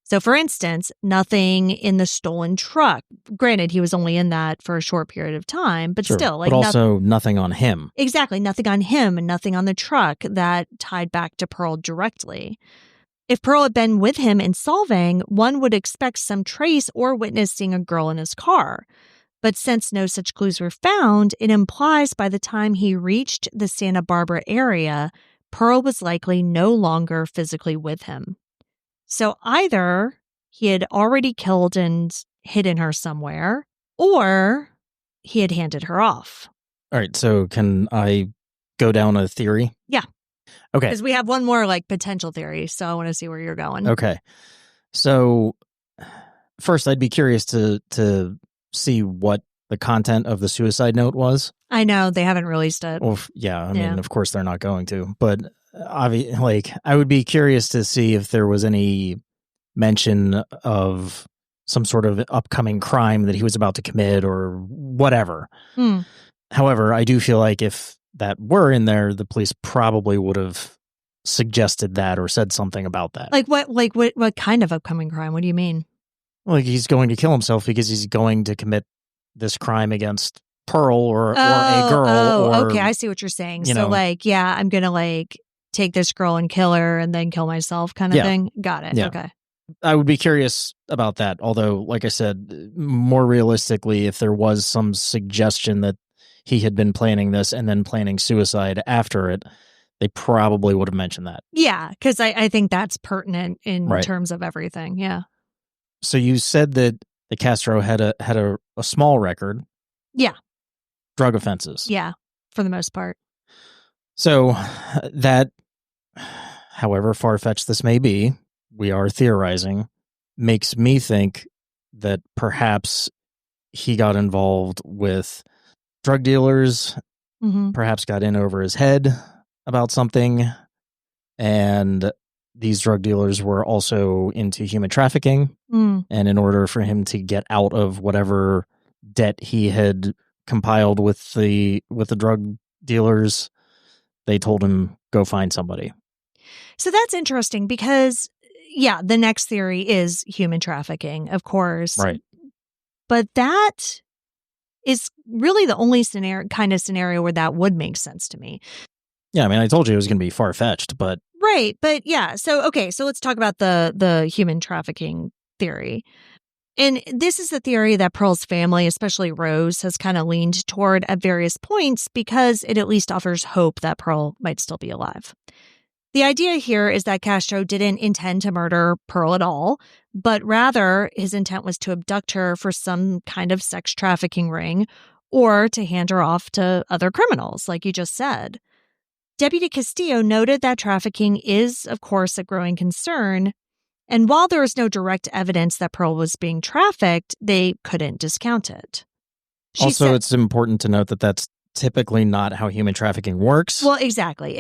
So, for instance, nothing in the stolen truck. Granted, he was only in that for a short period of time, but still. But also nothing on him. Exactly. Nothing on him and nothing on the truck that tied back to Pearl directly. If Pearl had been with him in Solvang, one would expect some trace or witness seeing a girl in his car. But since no such clues were found, it implies by the time he reached the Santa Barbara area, Pearl was likely no longer physically with him. So either he had already killed and hidden her somewhere, or he had handed her off. All right, so can I go down a theory? Yeah. Okay. Because we have one more potential theory, so I want to see where you're going. Okay. So first, I'd be curious to see what the content of the suicide note was. I know they haven't released it. Well, I mean, of course they're not going to, but I would be curious to see if there was any mention of some sort of upcoming crime that he was about to commit or whatever. However, I do feel like if that were in there, the police probably would have suggested that or said something about that. What kind of upcoming crime? What do you mean? Like he's going to kill himself because he's going to commit this crime against Pearl or a girl. Oh, okay. I see what you're saying. So I'm going to take this girl and kill her and then kill myself kind of thing. Got it. Yeah. Okay. I would be curious about that. Although, like I said, more realistically, if there was some suggestion that he had been planning this and then planning suicide after it, they probably would have mentioned that. Yeah, because I think that's pertinent in terms of everything. Yeah. So you said that the Castro had a small record. Yeah. Drug offenses. Yeah, for the most part. So that, however far-fetched this may be, we are theorizing, makes me think that perhaps he got involved with drug dealers, perhaps got in over his head about something, and these drug dealers were also into human trafficking. And in order for him to get out of whatever debt he had compiled with the drug dealers, they told him, go find somebody. So that's interesting because, the next theory is human trafficking, of course. Right. But that is really the only scenario where that would make sense to me. Yeah, I mean, I told you it was going to be far-fetched, but... Right, but so let's talk about the human trafficking theory. And this is the theory that Pearl's family, especially Rose, has kind of leaned toward at various points because it at least offers hope that Pearl might still be alive. The idea here is that Castro didn't intend to murder Pearl at all, but rather his intent was to abduct her for some kind of sex trafficking ring or to hand her off to other criminals, like you just said. Deputy Castillo noted that trafficking is, of course, a growing concern, and while there is no direct evidence that Pearl was being trafficked, they couldn't discount it. It's important to note that that's typically not how human trafficking works. Well, exactly.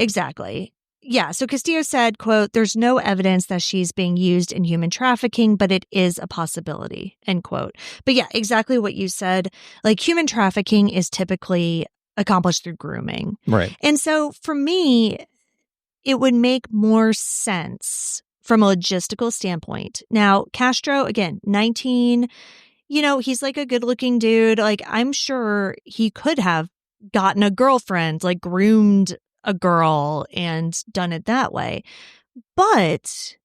Yeah, so Castillo said, quote, "There's no evidence that she's being used in human trafficking, but it is a possibility," end quote. But yeah, exactly what you said. Like, human trafficking is typically accomplished through grooming. Right. And so for me, it would make more sense from a logistical standpoint. Now, Castro, again, 19, he's like a good looking dude. Like, I'm sure he could have gotten a girlfriend, like groomed a girl and done it that way. But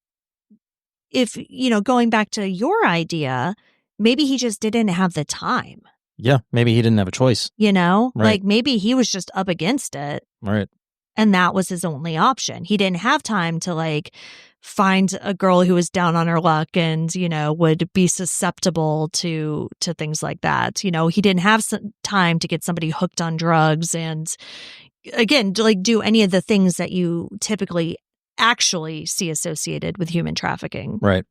if, going back to your idea, maybe he just didn't have the time. Yeah, maybe he didn't have a choice. Right. Like, maybe he was just up against it. Right. And that was his only option. He didn't have time to like find a girl who was down on her luck and, would be susceptible to things like that. He didn't have some time to get somebody hooked on drugs and, again, to like do any of the things that you typically actually see associated with human trafficking. Right.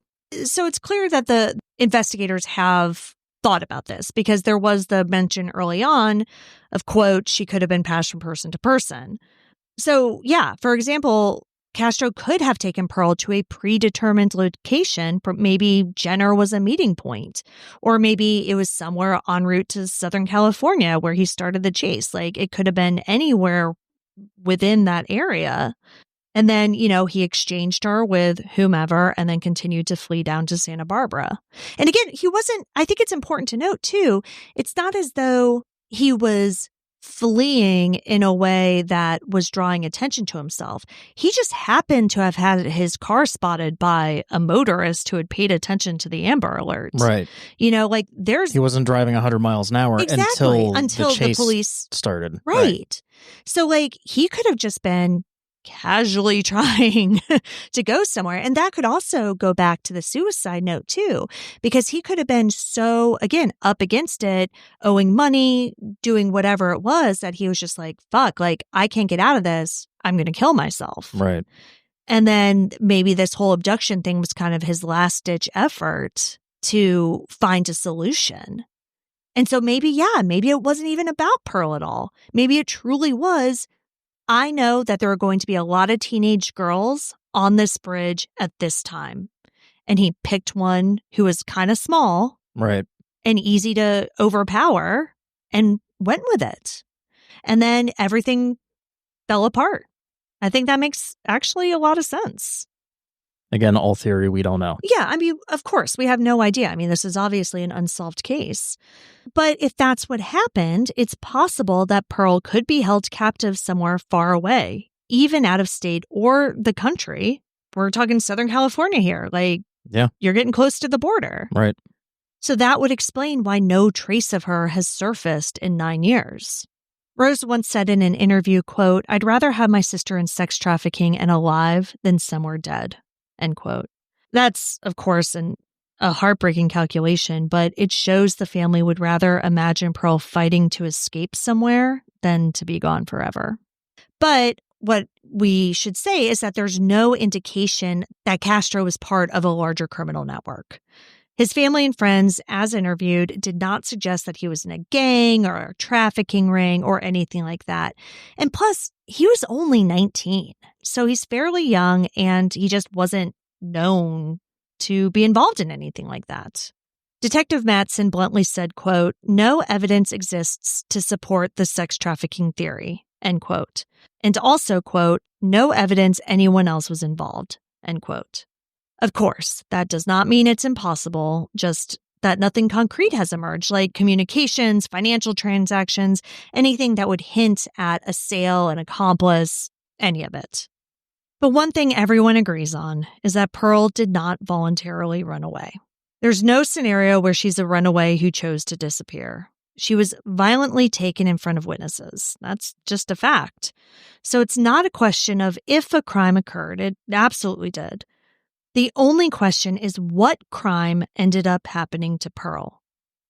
So it's clear that the investigators have thought about this because there was the mention early on of, quote, "she could have been passed from person to person." So, yeah, for example, Castro could have taken Pearl to a predetermined location. Maybe Jenner was a meeting point, or maybe it was somewhere en route to Southern California where he started the chase. Like, it could have been anywhere within that area. And then, he exchanged her with whomever and then continued to flee down to Santa Barbara. And again, I think it's important to note too, it's not as though he was fleeing in a way that was drawing attention to himself. He just happened to have had his car spotted by a motorist who had paid attention to the Amber Alert. Right. He wasn't driving 100 miles an hour until the chase police started. Right. So he could have just been casually trying to go somewhere. And that could also go back to the suicide note too, because he could have been so, again, up against it, owing money, doing whatever it was that he was just like, fuck, like, I can't get out of this. I'm going to kill myself. Right. And then maybe this whole abduction thing was kind of his last ditch effort to find a solution. And so maybe it wasn't even about Pearl at all. Maybe it truly was, I know that there are going to be a lot of teenage girls on this bridge at this time. And he picked one who was kind of small. Right. And easy to overpower and went with it. And then everything fell apart. I think that makes actually a lot of sense. Again, all theory, we don't know. Yeah, I mean, of course, we have no idea. I mean, this is obviously an unsolved case. But if that's what happened, it's possible that Pearl could be held captive somewhere far away, even out of state or the country. We're talking Southern California here. Like, yeah, you're getting close to the border. Right. So that would explain why no trace of her has surfaced in 9 years. Rose once said in an interview, quote, "I'd rather have my sister in sex trafficking and alive than somewhere dead," end quote. That's, of course, a heartbreaking calculation, but it shows the family would rather imagine Pearl fighting to escape somewhere than to be gone forever. But what we should say is that there's no indication that Castro was part of a larger criminal network. His family and friends, as interviewed, did not suggest that he was in a gang or a trafficking ring or anything like that. And plus, he was only 19, so he's fairly young and he just wasn't known to be involved in anything like that. Detective Mattson bluntly said, quote, "No evidence exists to support the sex trafficking theory," end quote. And also, quote, "No evidence anyone else was involved," end quote. Of course, that does not mean it's impossible, just that nothing concrete has emerged, like communications, financial transactions, anything that would hint at a sale, an accomplice, any of it. But one thing everyone agrees on is that Pearl did not voluntarily run away. There's no scenario where she's a runaway who chose to disappear. She was violently taken in front of witnesses. That's just a fact. So it's not a question of if a crime occurred. It absolutely did. The only question is what crime ended up happening to Pearl.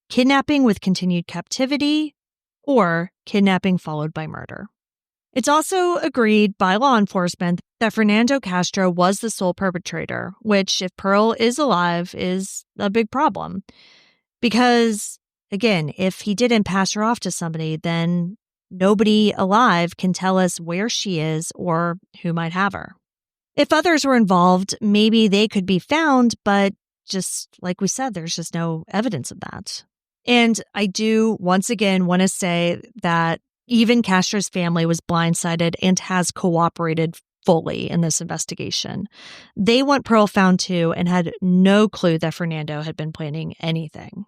Kidnapping with continued captivity or kidnapping followed by murder. It's also agreed by law enforcement that Fernando Castro was the sole perpetrator, which, if Pearl is alive, is a big problem. Because, again, if he didn't pass her off to somebody, then nobody alive can tell us where she is or who might have her. If others were involved, maybe they could be found, but just like we said, there's just no evidence of that. And I do once again want to say that even Castro's family was blindsided and has cooperated fully in this investigation. They want Pearl found too and had no clue that Fernando had been planning anything.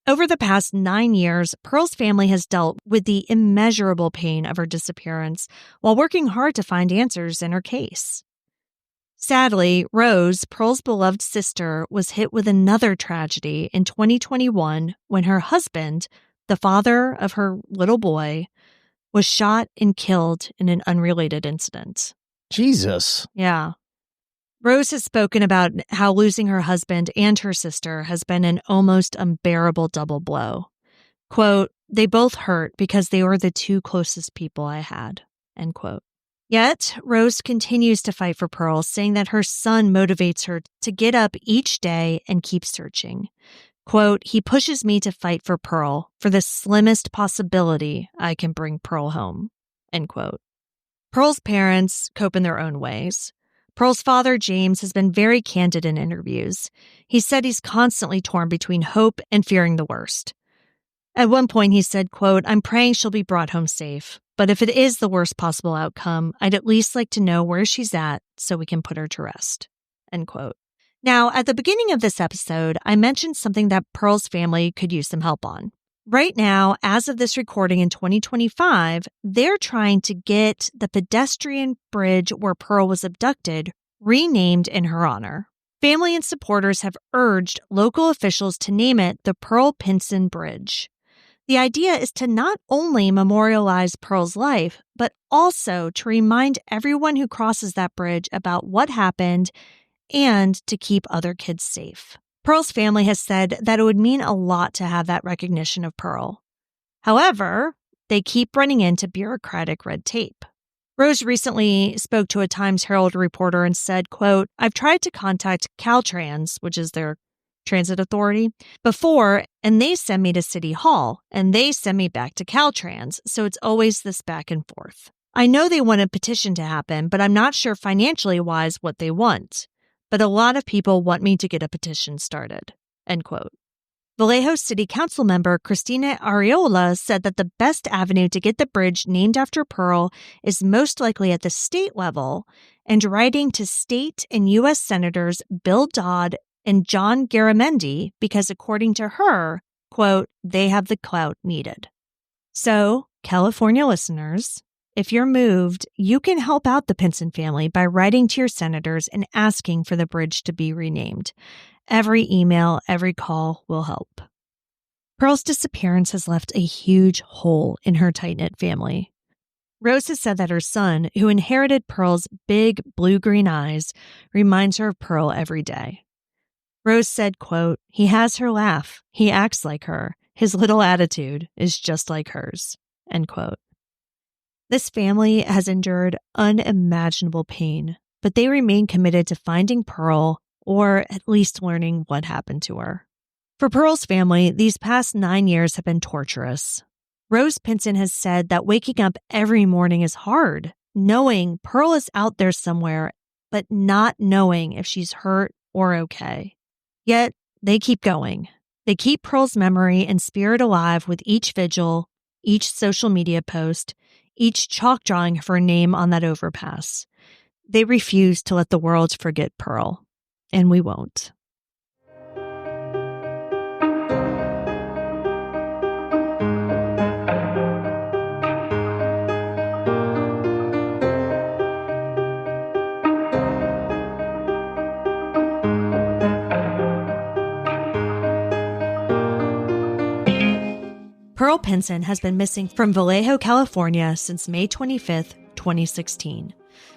Over the past 9 years, Pearl's family has dealt with the immeasurable pain of her disappearance while working hard to find answers in her case. Sadly, Rose, Pearl's beloved sister, was hit with another tragedy in 2021 when her husband, the father of her little boy, was shot and killed in an unrelated incident. Jesus. Yeah. Rose has spoken about how losing her husband and her sister has been an almost unbearable double blow. Quote, "They both hurt because they were the two closest people I had." End quote. Yet, Rose continues to fight for Pearl, saying that her son motivates her to get up each day and keep searching. Quote, "He pushes me to fight for Pearl for the slimmest possibility I can bring Pearl home." End quote. Pearl's parents cope in their own ways. Pearl's father, James, has been very candid in interviews. He said he's constantly torn between hope and fearing the worst. At one point, he said, quote, "I'm praying she'll be brought home safe. But if it is the worst possible outcome, I'd at least like to know where she's at so we can put her to rest." End quote. Now, at the beginning of this episode, I mentioned something that Pearl's family could use some help on. Right now, as of this recording in 2025, they're trying to get the pedestrian bridge where Pearl was abducted renamed in her honor. Family and supporters have urged local officials to name it the Pearl Pinson Bridge. The idea is to not only memorialize Pearl's life, but also to remind everyone who crosses that bridge about what happened and to keep other kids safe. Pearl's family has said that it would mean a lot to have that recognition of Pearl. However, they keep running into bureaucratic red tape. Rose recently spoke to a Times Herald reporter and said, quote, "I've tried to contact Caltrans, which is their transit authority, before, and they send me to City Hall, and they send me back to Caltrans, so it's always this back and forth. I know they want a petition to happen, but I'm not sure financially wise what they want. But a lot of people want me to get a petition started." End quote. Vallejo City Council member Cristina Arriola said that the best avenue to get the bridge named after Pearl is most likely at the state level, and writing to state and U.S. Senators Bill Dodd and John Garamendi, because according to her, quote, "they have the clout needed." So, California listeners, if you're moved, you can help out the Pinson family by writing to your senators and asking for the bridge to be renamed. Every email, every call will help. Pearl's disappearance has left a huge hole in her tight-knit family. Rose has said that her son, who inherited Pearl's big blue-green eyes, reminds her of Pearl every day. Rose said, quote, "He has her laugh. He acts like her. His little attitude is just like hers." End quote. This family has endured unimaginable pain, but they remain committed to finding Pearl, or at least learning what happened to her. For Pearl's family, these past 9 years have been torturous. Rose Pinson has said that waking up every morning is hard, knowing Pearl is out there somewhere, but not knowing if she's hurt or okay. Yet, they keep going. They keep Pearl's memory and spirit alive with each vigil, each social media post, each chalk drawing of her name on that overpass. They refuse to let the world forget Pearl, and we won't. Pearl Pinson has been missing from Vallejo, California since May 25th, 2016.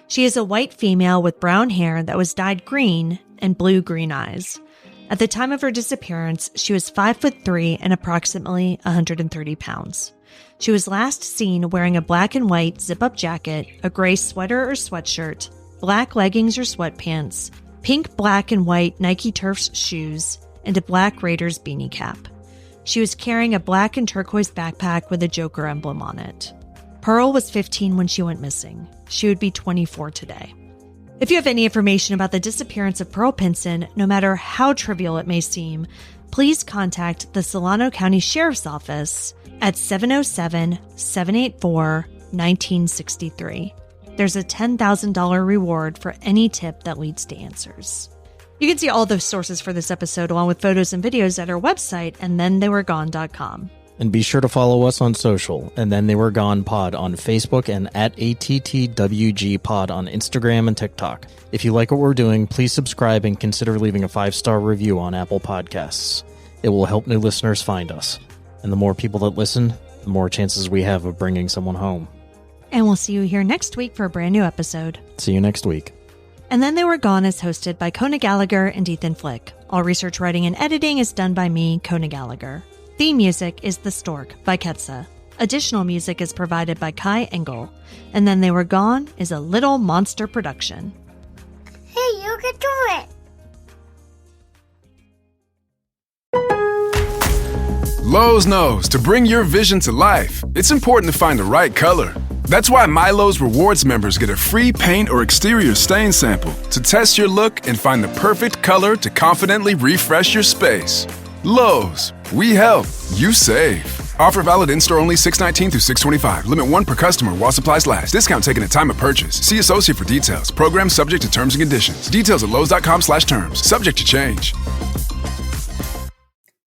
She is a white female with brown hair that was dyed green and blue-green eyes. At the time of her disappearance, she was 5'3" and approximately 130 pounds. She was last seen wearing a black and white zip-up jacket, a gray sweater or sweatshirt, black leggings or sweatpants, pink, black, and white Nike Turfs shoes, and a black Raiders beanie cap. She was carrying a black and turquoise backpack with a Joker emblem on it. Pearl was 15 when she went missing. She would be 24 today. If you have any information about the disappearance of Pearl Pinson, no matter how trivial it may seem, please contact the Solano County Sheriff's Office at 707-784-1963. There's a $10,000 reward for any tip that leads to answers. You can see all those sources for this episode along with photos and videos at our website, andthentheyweregone.com. And be sure to follow us on social, and Then They Were Gone Pod on Facebook and at ATTWG Pod on Instagram and TikTok. If you like what we're doing, please subscribe and consider leaving a 5-star review on Apple Podcasts. It will help new listeners find us. And the more people that listen, the more chances we have of bringing someone home. And we'll see you here next week for a brand new episode. See you next week. And Then They Were Gone is hosted by Kona Gallagher and Ethan Flick. All research, writing, and editing is done by me, Kona Gallagher. Theme music is The Stork by Ketsa. Additional music is provided by Kai Engel. And Then They Were Gone is a Little Monster production. Hey, you can do it! Lowe's knows to bring your vision to life, it's important to find the right color. That's why Milo's Rewards members get a free paint or exterior stain sample to test your look and find the perfect color to confidently refresh your space. Lowe's, we help, you save. Offer valid in-store only 6/19 through 6/25. Limit 1 per customer while supplies last. Discount taken at time of purchase. See associate for details. Program subject to terms and conditions. Details at lowes.com/terms. Subject to change.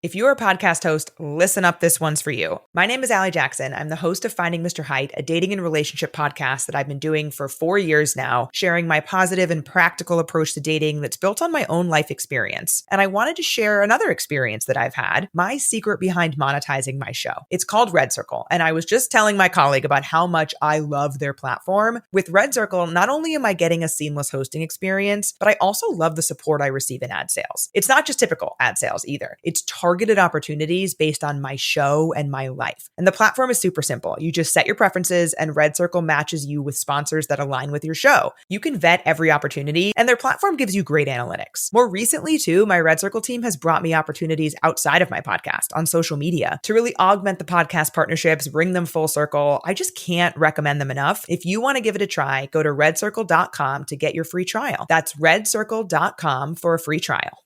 If you're a podcast host, listen up, this one's for you. My name is Allie Jackson. I'm the host of Finding Mr. Height, a dating and relationship podcast that I've been doing for 4 years now, sharing my positive and practical approach to dating that's built on my own life experience. And I wanted to share another experience that I've had, my secret behind monetizing my show. It's called Red Circle, and I was just telling my colleague about how much I love their platform. With Red Circle, not only am I getting a seamless hosting experience, but I also love the support I receive in ad sales. It's not just typical ad sales either. It's targeted opportunities based on my show and my life. And the platform is super simple. You just set your preferences and Red Circle matches you with sponsors that align with your show. You can vet every opportunity and their platform gives you great analytics. More recently too, my Red Circle team has brought me opportunities outside of my podcast on social media to really augment the podcast partnerships, bring them full circle. I just can't recommend them enough. If you want to give it a try, go to redcircle.com to get your free trial. That's redcircle.com for a free trial.